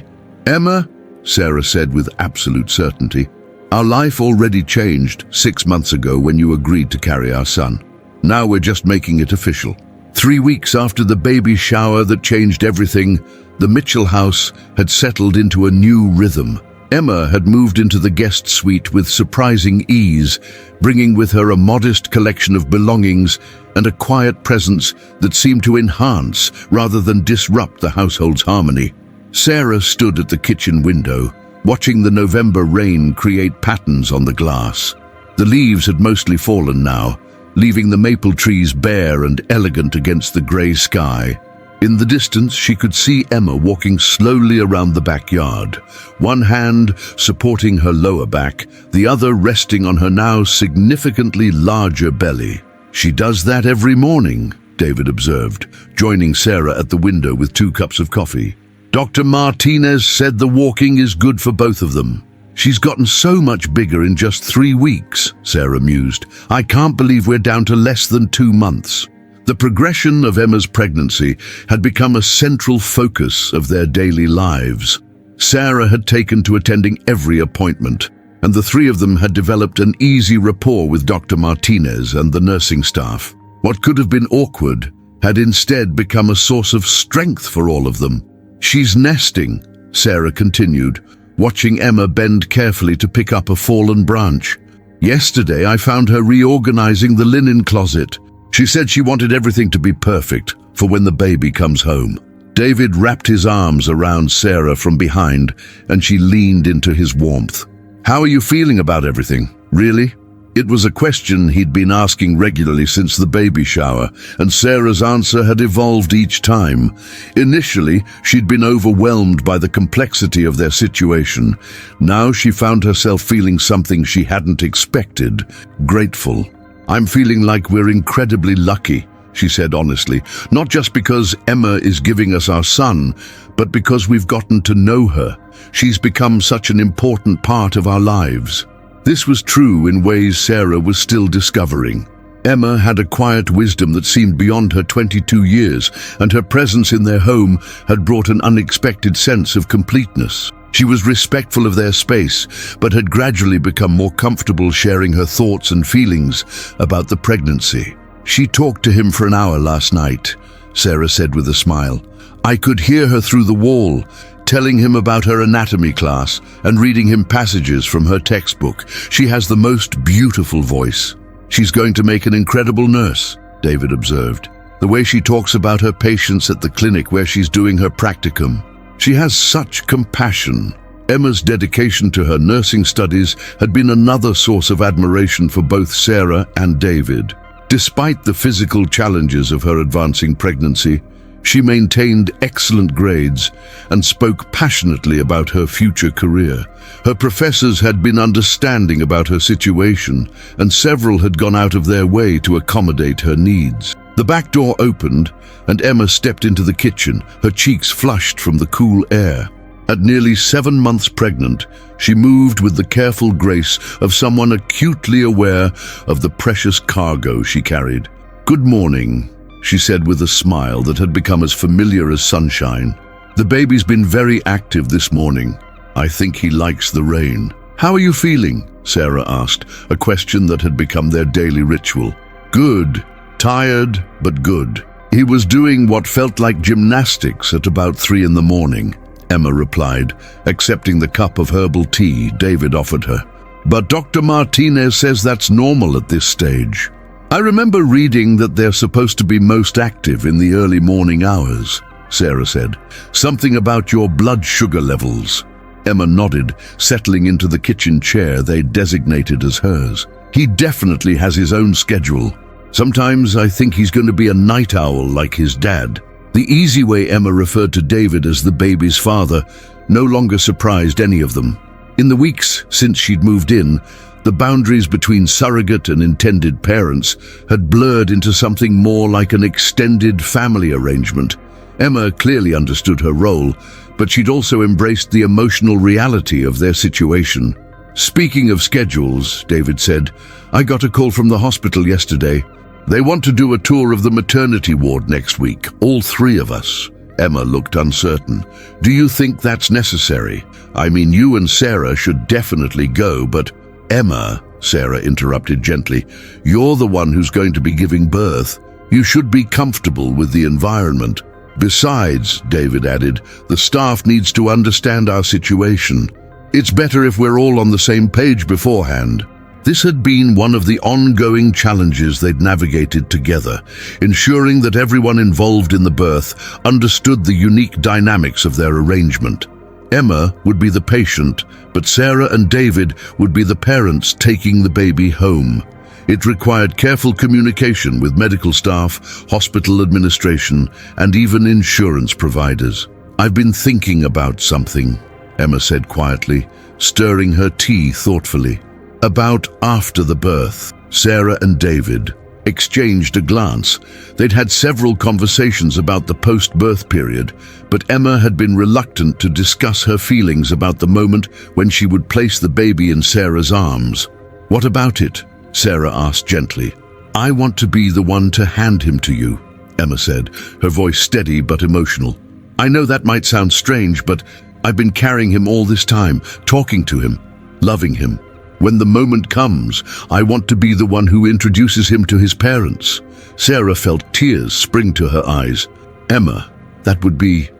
"Emma," Sarah said with absolute certainty, "our life already changed 6 months ago when you agreed to carry our son. Now we're just making it official." 3 weeks after the baby shower that changed everything, the Mitchell house had settled into a new rhythm. Emma had moved into the guest suite with surprising ease, bringing with her a modest collection of belongings and a quiet presence that seemed to enhance rather than disrupt the household's harmony. Sarah stood at the kitchen window, watching the November rain create patterns on the glass. The leaves had mostly fallen now, leaving the maple trees bare and elegant against the grey sky. In the distance, she could see Emma walking slowly around the backyard, one hand supporting her lower back, the other resting on her now significantly larger belly. "She does that every morning," David observed, joining Sarah at the window with 2 cups of coffee. "Dr. Martinez said the walking is good for both of them." "She's gotten so much bigger in just 3 weeks, Sarah mused. "I can't believe we're down to less than 2 months. The progression of Emma's pregnancy had become a central focus of their daily lives. Sarah had taken to attending every appointment, and the 3 of them had developed an easy rapport with Dr. Martinez and the nursing staff. What could have been awkward had instead become a source of strength for all of them. "She's nesting," Sarah continued, watching Emma bend carefully to pick up a fallen branch. "Yesterday I found her reorganizing the linen closet. She said she wanted everything to be perfect for when the baby comes home." David wrapped his arms around Sarah from behind, and she leaned into his warmth. "How are you feeling about everything? Really?" It was a question he'd been asking regularly since the baby shower, and Sarah's answer had evolved each time. Initially, she'd been overwhelmed by the complexity of their situation. Now she found herself feeling something she hadn't expected: grateful. "I'm feeling like we're incredibly lucky," she said honestly, "not just because Emma is giving us our son, but because we've gotten to know her. She's become such an important part of our lives." This was true in ways Sarah was still discovering. Emma had a quiet wisdom that seemed beyond her 22 years, and her presence in their home had brought an unexpected sense of completeness. She was respectful of their space, but had gradually become more comfortable sharing her thoughts and feelings about the pregnancy. "She talked to him for an hour last night," Sarah said with a smile. "I could hear her through the wall, telling him about her anatomy class and reading him passages from her textbook. She has the most beautiful voice." "She's going to make an incredible nurse," David observed. "The way she talks about her patients at the clinic where she's doing her practicum. She has such compassion." Emma's dedication to her nursing studies had been another source of admiration for both Sarah and David. Despite the physical challenges of her advancing pregnancy, she maintained excellent grades and spoke passionately about her future career. Her professors had been understanding about her situation, and several had gone out of their way to accommodate her needs. The back door opened, and Emma stepped into the kitchen, her cheeks flushed from the cool air. At nearly 7 months pregnant, she moved with the careful grace of someone acutely aware of the precious cargo she carried. "Good morning," she said with a smile that had become as familiar as sunshine. "The baby's been very active this morning. I think he likes the rain." "How are you feeling?" Sarah asked, a question that had become their daily ritual. "Good. Tired, but good." "He was doing what felt like gymnastics at about 3 in the morning, Emma replied, accepting the cup of herbal tea David offered her. "But Dr. Martinez says that's normal at this stage." "I remember reading that they're supposed to be most active in the early morning hours," Sarah said. "Something about your blood sugar levels." Emma nodded, settling into the kitchen chair they designated as hers. "He definitely has his own schedule. Sometimes I think he's going to be a night owl like his dad." The easy way Emma referred to David as the baby's father no longer surprised any of them. In the weeks since she'd moved in, The boundaries between surrogate and intended parents had blurred into something more like an extended family arrangement. Emma clearly understood her role, but she'd also embraced the emotional reality of their situation. "Speaking of schedules," David said, "I got a call from the hospital yesterday. They want to do a tour of the maternity ward next week, all three of us." Emma looked uncertain. "Do you think that's necessary? I mean, you and Sarah should definitely go, but—" "Emma," Sarah interrupted gently, "you're the one who's going to be giving birth. You should be comfortable with the environment. Besides," David added, "the staff needs to understand our situation. It's better if we're all on the same page beforehand." This had been one of the ongoing challenges they'd navigated together, ensuring that everyone involved in the birth understood the unique dynamics of their arrangement. Emma would be the patient, but Sarah and David would be the parents taking the baby home. It required careful communication with medical staff, hospital administration, and even insurance providers. "I've been thinking about something," Emma said quietly, stirring her tea thoughtfully. "About after the birth." Sarah and David exchanged a glance. They'd had several conversations about the post-birth period, but Emma had been reluctant to discuss her feelings about the moment when she would place the baby in Sarah's arms. "What about it?" Sarah asked gently. "I want to be the one to hand him to you," Emma said, her voice steady but emotional. "I know that might sound strange, but I've been carrying him all this time, talking to him, loving him. When the moment comes, I want to be the one who introduces him to his parents." Sarah felt tears spring to her eyes. "Emma, that would be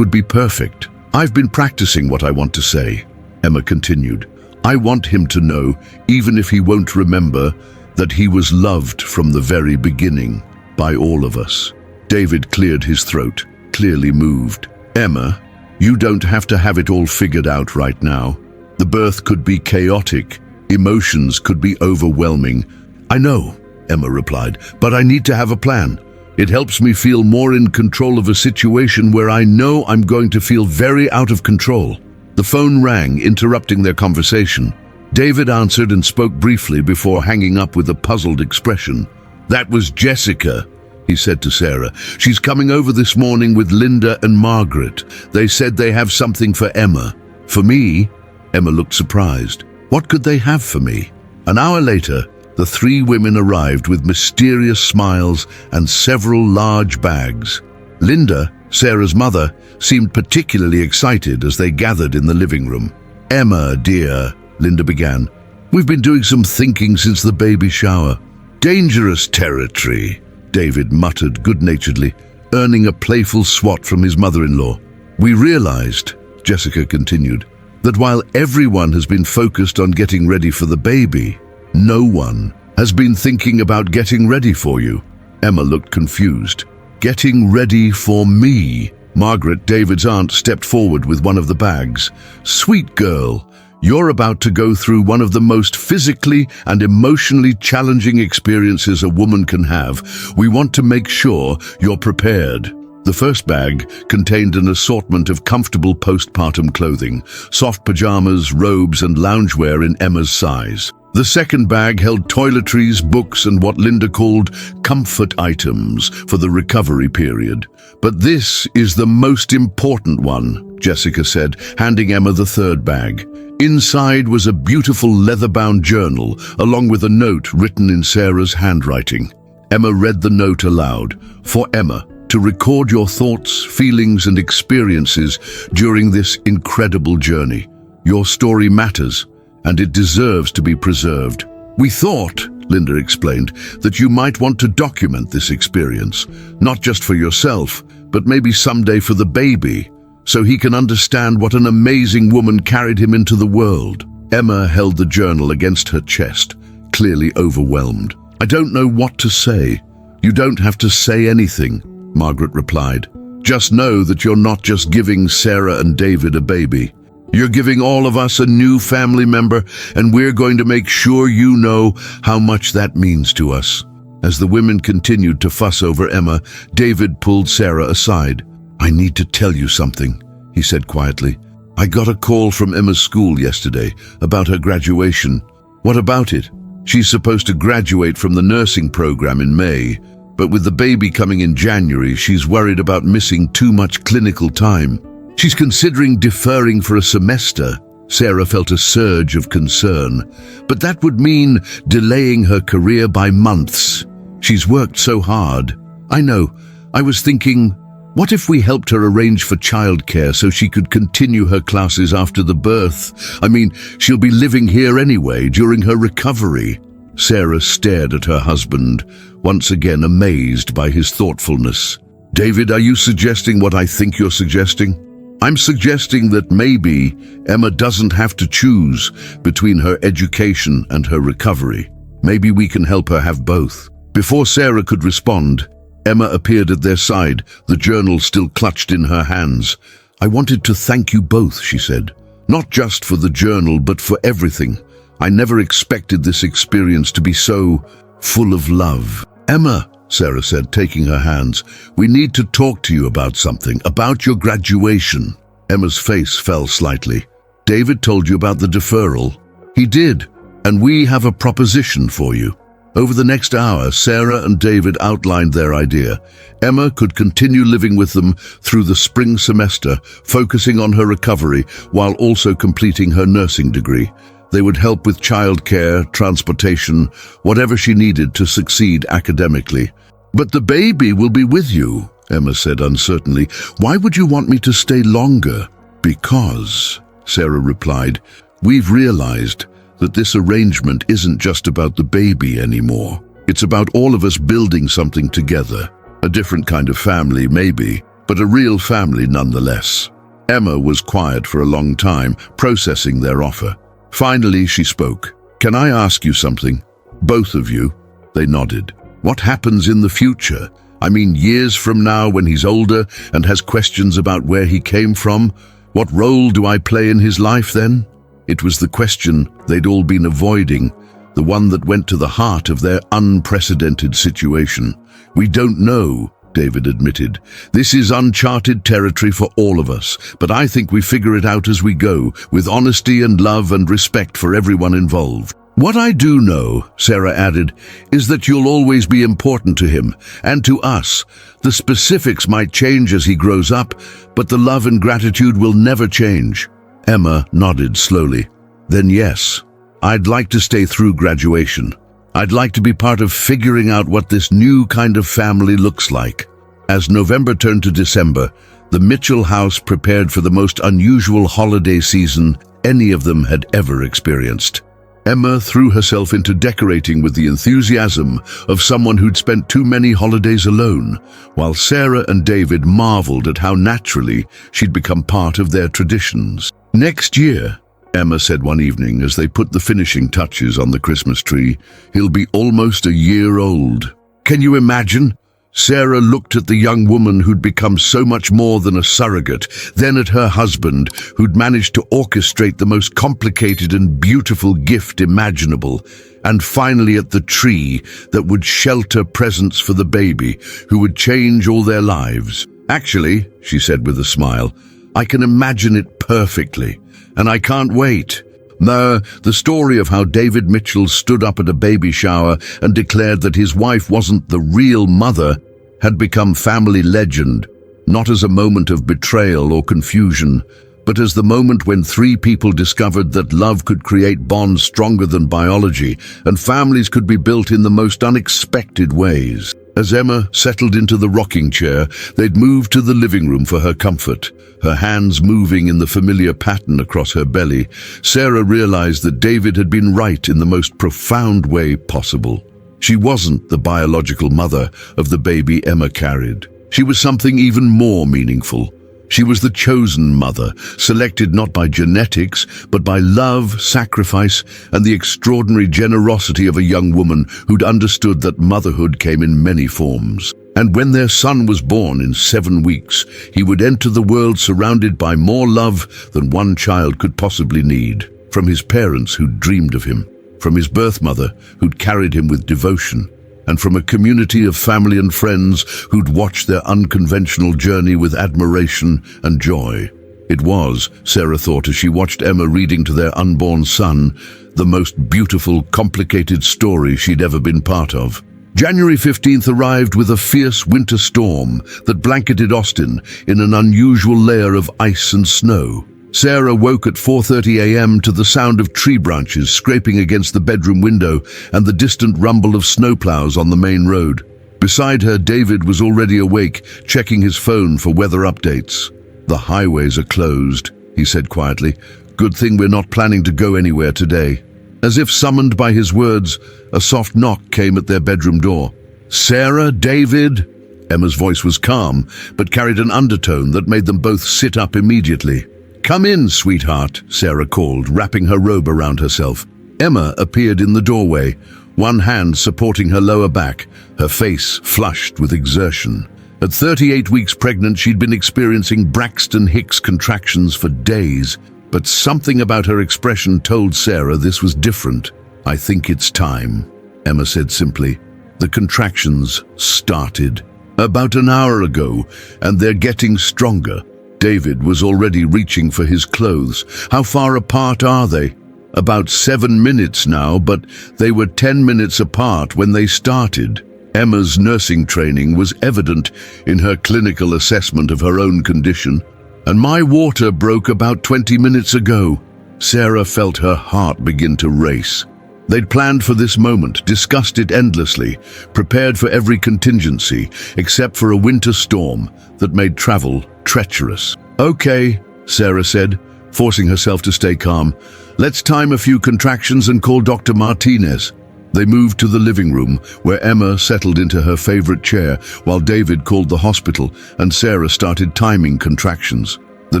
perfect. I've been practicing what I want to say," Emma continued. "I want him to know, even if he won't remember, that he was loved from the very beginning, by all of us." David cleared his throat, clearly moved. "Emma, you don't have to have it all figured out right now. The birth could be chaotic. Emotions could be overwhelming." "I know," Emma replied, "but I need to have a plan. It helps me feel more in control of a situation where I know I'm going to feel very out of control." The phone rang, interrupting their conversation. David answered and spoke briefly before hanging up with a puzzled expression. "That was Jessica," he said to Sarah. "She's coming over this morning with Linda and Margaret. They said they have something for Emma." "For me?" Emma looked surprised. What could they have for me? An hour later, the three women arrived with mysterious smiles and several large bags. Linda, Sarah's mother, seemed particularly excited as they gathered in the living room. "Emma, dear," Linda began, "we've been doing some thinking since the baby shower." "Dangerous territory," David muttered good-naturedly, earning a playful swat from his mother-in-law. "We realized," Jessica continued, "that while everyone has been focused on getting ready for the baby, no one has been thinking about getting ready for you." Emma looked confused. "Getting ready for me?" Margaret, David's aunt, stepped forward with one of the bags. "Sweet girl, you're about to go through one of the most physically and emotionally challenging experiences a woman can have. We want to make sure you're prepared." The first bag contained an assortment of comfortable postpartum clothing, soft pajamas, robes, and loungewear in Emma's size. The second bag held toiletries, books, and what Linda called comfort items for the recovery period. "But this is the most important one," Jessica said, handing Emma the third bag. Inside was a beautiful leather-bound journal, along with a note written in Sarah's handwriting. Emma read the note aloud. "For Emma, to record your thoughts, feelings, and experiences during this incredible journey. Your story matters, and it deserves to be preserved. We thought," Linda explained, "that you might want to document this experience, not just for yourself, but maybe someday for the baby, so he can understand what an amazing woman carried him into the world." Emma held the journal against her chest, clearly overwhelmed. "I don't know what to say." "You don't have to say anything," Margaret replied. "Just know that you're not just giving Sarah and David a baby. You're giving all of us a new family member, and we're going to make sure you know how much that means to us." As the women continued to fuss over Emma, David pulled Sarah aside. "I need to tell you something," he said quietly. "I got a call from Emma's school yesterday about her graduation. What about it? She's supposed to graduate from the nursing program in May, but with the baby coming in January, she's worried about missing too much clinical time. She's considering deferring for a semester. Sarah felt a surge of concern, but that would mean delaying her career by months. She's worked so hard. I know. I was thinking, what if we helped her arrange for childcare so she could continue her classes after the birth? I mean, she'll be living here anyway during her recovery. Sarah stared at her husband, once again amazed by his thoughtfulness. David, are you suggesting what I think you're suggesting? I'm suggesting that maybe Emma doesn't have to choose between her education and her recovery. Maybe we can help her have both. Before Sarah could respond, Emma appeared at their side, the journal still clutched in her hands. I wanted to thank you both, she said. Not just for the journal, but for everything. I never expected this experience to be so full of love. Emma, Sarah said, taking her hands, we need to talk to you about something, about your graduation. Emma's face fell slightly. David told you about the deferral. He did, and we have a proposition for you. Over the next hour, Sarah and David outlined their idea. Emma could continue living with them through the spring semester, focusing on her recovery while also completing her nursing degree. They would help with childcare, transportation, whatever she needed to succeed academically. But the baby will be with you, Emma said uncertainly. Why would you want me to stay longer? Because, Sarah replied, we've realized that this arrangement isn't just about the baby anymore. It's about all of us building something together. A different kind of family, maybe, but a real family nonetheless. Emma was quiet for a long time, processing their offer. Finally, she spoke. Can I ask you something? Both of you? They nodded. What happens in the future? I mean, years from now when he's older and has questions about where he came from? What role do I play in his life then? It was the question they'd all been avoiding, the one that went to the heart of their unprecedented situation. We don't know, David admitted. This is uncharted territory for all of us, but I think we figure it out as we go, with honesty and love and respect for everyone involved. What I do know, Sarah added, is that you'll always be important to him, and to us. The specifics might change as he grows up, but the love and gratitude will never change. Emma nodded slowly. Then yes, I'd like to stay through graduation. I'd like to be part of figuring out what this new kind of family looks like. As November turned to December, the Mitchell house prepared for the most unusual holiday season any of them had ever experienced. Emma threw herself into decorating with the enthusiasm of someone who'd spent too many holidays alone, while Sarah and David marveled at how naturally she'd become part of their traditions. Next year, Emma said one evening as they put the finishing touches on the Christmas tree, he'll be almost a year old. Can you imagine? Sarah looked at the young woman who'd become so much more than a surrogate, then at her husband, who'd managed to orchestrate the most complicated and beautiful gift imaginable, and finally at the tree that would shelter presents for the baby, who would change all their lives. Actually, she said with a smile, I can imagine it perfectly, and I can't wait. The story of how David Mitchell stood up at a baby shower and declared that his wife wasn't the real mother had become family legend, not as a moment of betrayal or confusion, but as the moment when three people discovered that love could create bonds stronger than biology and families could be built in the most unexpected ways. As Emma settled into the rocking chair, they'd moved to the living room for her comfort. Her hands moving in the familiar pattern across her belly, Sarah realized that David had been right in the most profound way possible. She wasn't the biological mother of the baby Emma carried. She was something even more meaningful. She was the chosen mother, selected not by genetics, but by love, sacrifice, and the extraordinary generosity of a young woman who'd understood that motherhood came in many forms. And when their son was born in 7 weeks, he would enter the world surrounded by more love than one child could possibly need, from his parents who'd dreamed of him, from his birth mother who'd carried him with devotion, and from a community of family and friends who'd watched their unconventional journey with admiration and joy. It was, Sarah thought as she watched Emma reading to their unborn son the most beautiful, complicated story she'd ever been part of. January 15th arrived with a fierce winter storm that blanketed Austin in an unusual layer of ice and snow. Sarah woke at 4:30 a.m. to the sound of tree branches scraping against the bedroom window and the distant rumble of snowplows on the main road. Beside her, David was already awake, checking his phone for weather updates. "The highways are closed," he said quietly. "Good thing we're not planning to go anywhere today." As if summoned by his words, a soft knock came at their bedroom door. "Sarah, David?" Emma's voice was calm, but carried an undertone that made them both sit up immediately. "Come in, sweetheart," Sarah called, wrapping her robe around herself. Emma appeared in the doorway, one hand supporting her lower back, her face flushed with exertion. At 38 weeks pregnant, she'd been experiencing Braxton Hicks contractions for days, but something about her expression told Sarah this was different. "I think it's time," Emma said simply. The contractions started about an hour ago, and they're getting stronger. David was already reaching for his clothes. "How far apart are they?" "About 7 minutes now, but they were 10 minutes apart when they started." Emma's nursing training was evident in her clinical assessment of her own condition. "And my water broke about 20 minutes ago." Sarah felt her heart begin to race. They'd planned for this moment, discussed it endlessly, prepared for every contingency, except for a winter storm that made travel treacherous. "Okay," Sarah said, forcing herself to stay calm. "Let's time a few contractions and call Dr. Martinez." They moved to the living room, where Emma settled into her favorite chair, while David called the hospital and Sarah started timing contractions. The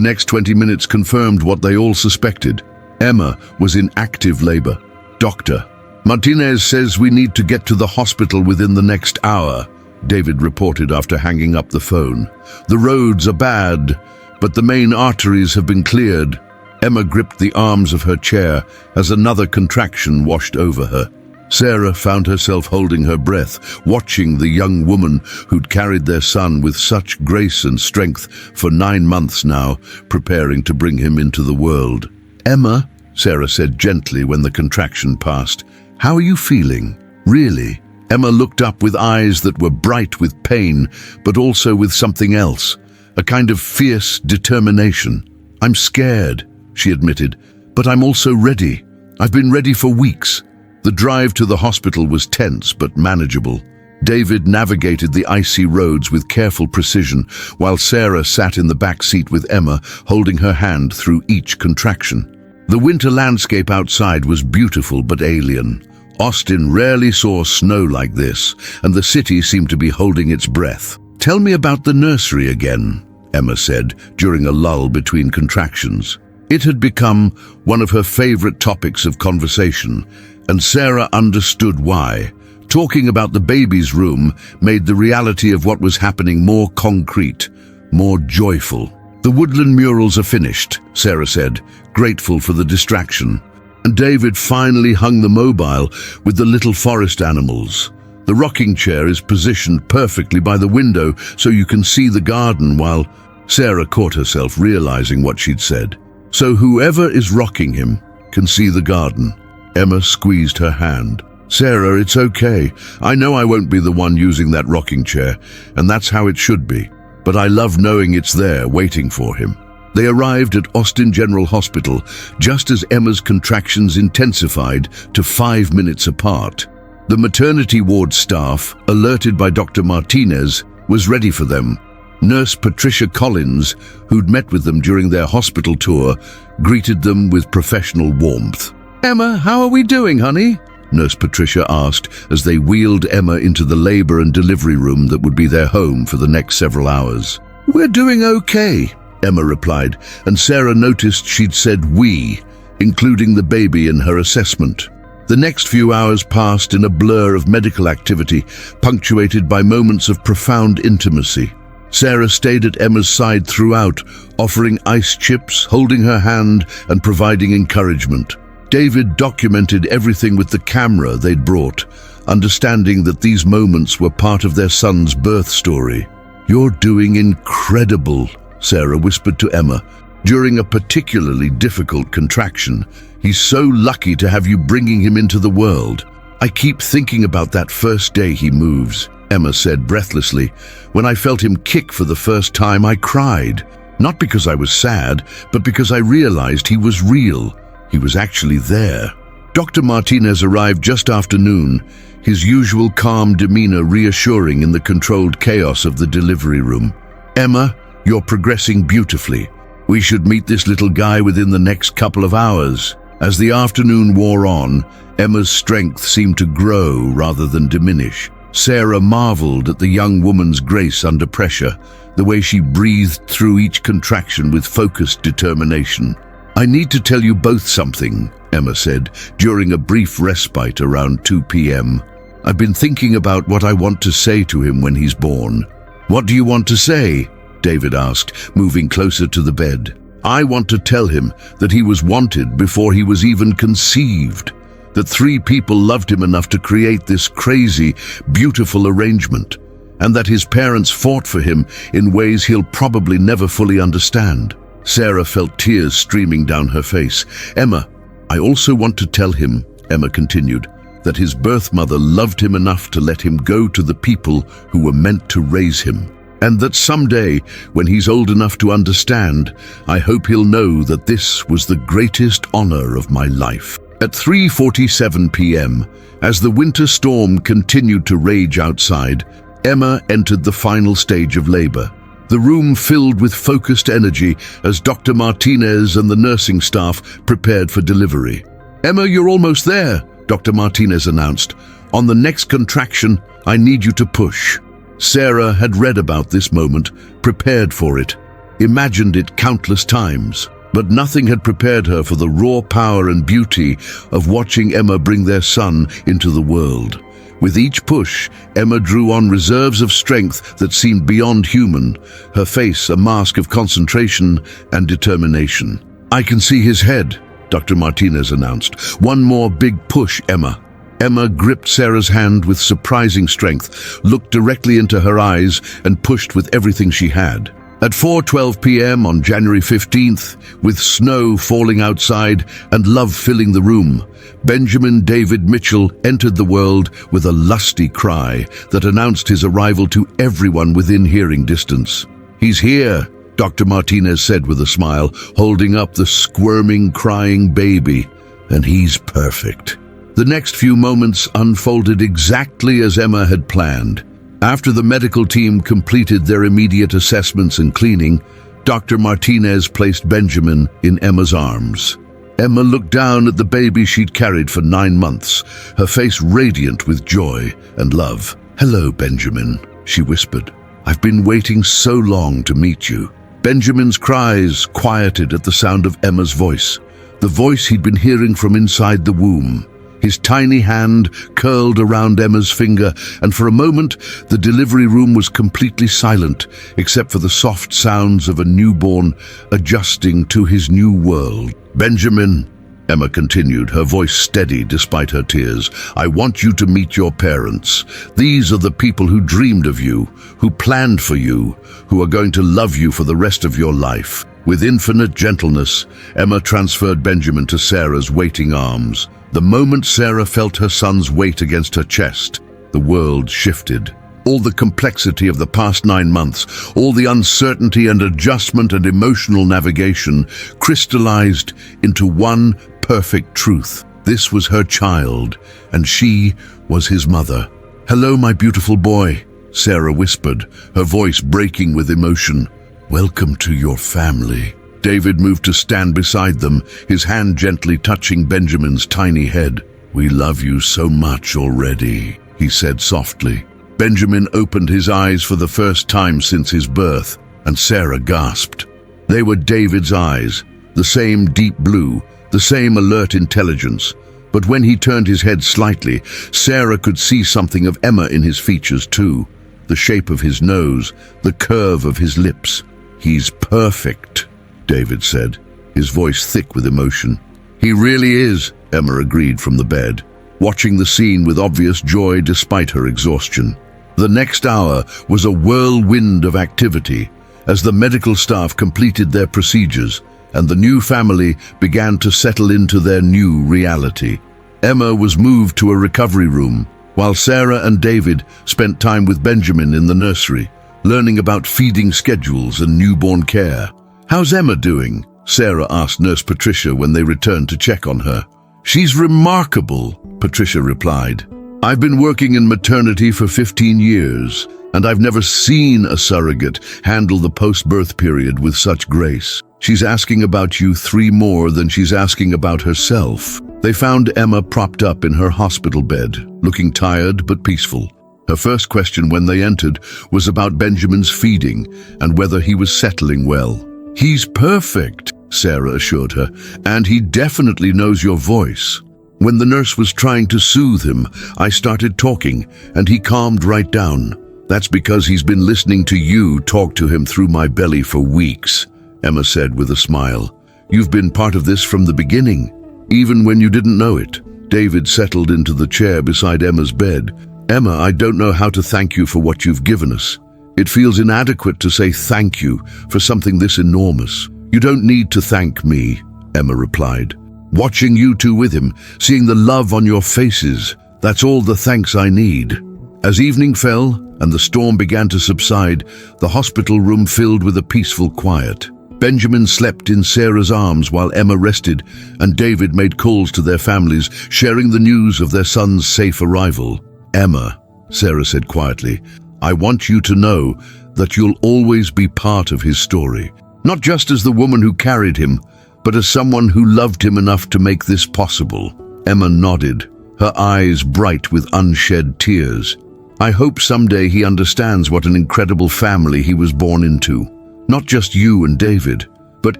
next 20 minutes confirmed what they all suspected. Emma was in active labor. "Doctor, Martinez says we need to get to the hospital within the next hour," David reported after hanging up the phone. "The roads are bad, but the main arteries have been cleared." Emma gripped the arms of her chair as another contraction washed over her. Sarah found herself holding her breath, watching the young woman who'd carried their son with such grace and strength for 9 months now, preparing to bring him into the world. "Emma," Sarah said gently when the contraction passed, "how are you feeling? Really?" Emma looked up with eyes that were bright with pain, but also with something else, a kind of fierce determination. "I'm scared," she admitted, "but I'm also ready. I've been ready for weeks." The drive to the hospital was tense but manageable. David navigated the icy roads with careful precision, while Sarah sat in the back seat with Emma, holding her hand through each contraction. The winter landscape outside was beautiful but alien. Austin rarely saw snow like this, and the city seemed to be holding its breath. "Tell me about the nursery again," Emma said during a lull between contractions. It had become one of her favorite topics of conversation, and Sarah understood why. Talking about the baby's room made the reality of what was happening more concrete, more joyful. "The woodland murals are finished," Sarah said, grateful for the distraction. "And David finally hung the mobile with the little forest animals. The rocking chair is positioned perfectly by the window so you can see the garden," while Sarah caught herself realizing what she'd said. "So whoever is rocking him can see the garden." Emma squeezed her hand. "Sarah, it's okay. I know I won't be the one using that rocking chair, and that's how it should be. But I love knowing it's there, waiting for him." They arrived at Austin General Hospital just as Emma's contractions intensified to 5 minutes apart. The maternity ward staff, alerted by Dr. Martinez, was ready for them. Nurse Patricia Collins, who'd met with them during their hospital tour, greeted them with professional warmth. "Emma, how are we doing, honey?" Nurse Patricia asked as they wheeled Emma into the labor and delivery room that would be their home for the next several hours. "We're doing okay," Emma replied, and Sarah noticed she'd said "we," including the baby in her assessment. The next few hours passed in a blur of medical activity, punctuated by moments of profound intimacy. Sarah stayed at Emma's side throughout, offering ice chips, holding her hand, and providing encouragement. David documented everything with the camera they'd brought, understanding that these moments were part of their son's birth story. "You're doing incredible," Sarah whispered to Emma. during a particularly difficult contraction. He's so lucky to have you bringing him into the world. I keep thinking about that first day he moves," Emma said breathlessly. "When I felt him kick for the first time, I cried. Not because I was sad, but because I realized he was real. He was actually there." Dr. Martinez arrived just after noon, his usual calm demeanor reassuring in the controlled chaos of the delivery room. "Emma, you're progressing beautifully. We should meet this little guy within the next couple of hours." As the afternoon wore on, Emma's strength seemed to grow rather than diminish. Sarah marveled at the young woman's grace under pressure, the way she breathed through each contraction with focused determination. "I need to tell you both something," Emma said, during a brief respite around 2 p.m. "I've been thinking about what I want to say to him when he's born." "What do you want to say?" David asked, moving closer to the bed. "I want to tell him that he was wanted before he was even conceived, that 3 people loved him enough to create this crazy, beautiful arrangement, and that his parents fought for him in ways he'll probably never fully understand." Sarah felt tears streaming down her face. "Emma, I also want to tell him," Emma continued, "that his birth mother loved him enough to let him go to the people who were meant to raise him. And that someday, when he's old enough to understand, I hope he'll know that this was the greatest honor of my life." At 3:47 p.m., as the winter storm continued to rage outside, Emma entered the final stage of labor. The room filled with focused energy as Dr. Martinez and the nursing staff prepared for delivery. "Emma, you're almost there," Dr. Martinez announced. "On the next contraction, I need you to push." Sarah had read about this moment, prepared for it, imagined it countless times, but nothing had prepared her for the raw power and beauty of watching Emma bring their son into the world. With each push, Emma drew on reserves of strength that seemed beyond human, her face a mask of concentration and determination. "I can see his head," Dr. Martinez announced. "One more big push, Emma." Emma gripped Sarah's hand with surprising strength, looked directly into her eyes, and pushed with everything she had. At 4:12 p.m. on January 15th, with snow falling outside and love filling the room, Benjamin David Mitchell entered the world with a lusty cry that announced his arrival to everyone within hearing distance. "He's here," Dr. Martinez said with a smile, holding up the squirming, crying baby. "And he's perfect." The next few moments unfolded exactly as Emma had planned. After the medical team completed their immediate assessments and cleaning, Dr. Martinez placed Benjamin in Emma's arms. Emma looked down at the baby she'd carried for 9 months, her face radiant with joy and love. "Hello, Benjamin," she whispered. "I've been waiting so long to meet you." Benjamin's cries quieted at the sound of Emma's voice, the voice he'd been hearing from inside the womb. His tiny hand curled around Emma's finger, and for a moment the delivery room was completely silent, except for the soft sounds of a newborn adjusting to his new world. "Benjamin," Emma continued, her voice steady despite her tears, "I want you to meet your parents. These are the people who dreamed of you, who planned for you, who are going to love you for the rest of your life." With infinite gentleness, Emma transferred Benjamin to Sarah's waiting arms. The moment Sarah felt her son's weight against her chest, the world shifted. All the complexity of the past 9 months, all the uncertainty and adjustment and emotional navigation crystallized into one perfect truth. This was her child, and she was his mother. "Hello, my beautiful boy," Sarah whispered, her voice breaking with emotion. "Welcome to your family." David moved to stand beside them, his hand gently touching Benjamin's tiny head. "We love you so much already," he said softly. Benjamin opened his eyes for the first time since his birth, and Sarah gasped. They were David's eyes, the same deep blue, the same alert intelligence. But when he turned his head slightly, Sarah could see something of Emma in his features too, the shape of his nose, the curve of his lips. "He's perfect," David said, his voice thick with emotion. "He really is," Emma agreed from the bed, watching the scene with obvious joy despite her exhaustion. The next hour was a whirlwind of activity. As the medical staff completed their procedures, and the new family began to settle into their new reality. Emma was moved to a recovery room, while Sarah and David spent time with Benjamin in the nursery, learning about feeding schedules and newborn care. "How's Emma doing?" Sarah asked Nurse Patricia when they returned to check on her. "She's remarkable," Patricia replied. "I've been working in maternity for 15 years, and I've never seen a surrogate handle the post-birth period with such grace. She's asking about you 3 more than she's asking about herself." They found Emma propped up in her hospital bed, looking tired but peaceful. Her first question when they entered was about Benjamin's feeding and whether he was settling well. "He's perfect," Sarah assured her, "and he definitely knows your voice. When the nurse was trying to soothe him, I started talking, and he calmed right down. That's because he's been listening to you talk to him through my belly for weeks," Emma said with a smile. "You've been part of this from the beginning, even when you didn't know it." David settled into the chair beside Emma's bed. "Emma, I don't know how to thank you for what you've given us. It feels inadequate to say thank you for something this enormous." "You don't need to thank me," Emma replied. "Watching you two with him, seeing the love on your faces, that's all the thanks I need." As evening fell and the storm began to subside, the hospital room filled with a peaceful quiet. Benjamin slept in Sarah's arms while Emma rested, and David made calls to their families, sharing the news of their son's safe arrival. "Emma," Sarah said quietly, "I want you to know that you'll always be part of his story. Not just as the woman who carried him, but as someone who loved him enough to make this possible." Emma nodded, her eyes bright with unshed tears. "I hope someday he understands what an incredible family he was born into. Not just you and David, but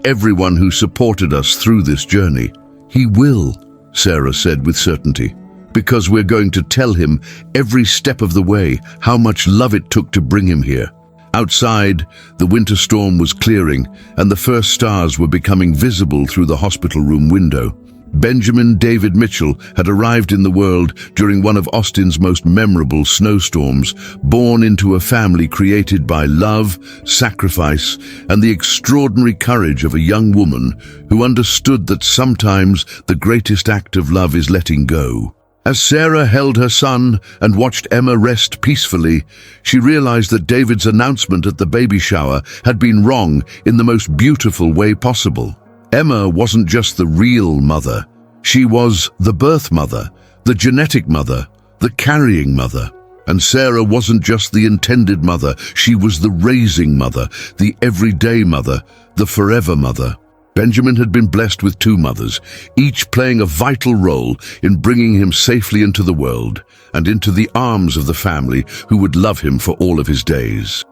everyone who supported us through this journey. He will," Sarah said with certainty, "because we're going to tell him every step of the way how much love it took to bring him here." Outside, the winter storm was clearing, and the first stars were becoming visible through the hospital room window. Benjamin David Mitchell had arrived in the world during one of Austin's most memorable snowstorms, born into a family created by love, sacrifice, and the extraordinary courage of a young woman who understood that sometimes the greatest act of love is letting go. As Sarah held her son and watched Emma rest peacefully, she realized that David's announcement at the baby shower had been wrong in the most beautiful way possible. Emma wasn't just the real mother. She was the birth mother, the genetic mother, the carrying mother. And Sarah wasn't just the intended mother. She was the raising mother, the everyday mother, the forever mother. Benjamin had been blessed with 2 mothers, each playing a vital role in bringing him safely into the world and into the arms of the family who would love him for all of his days.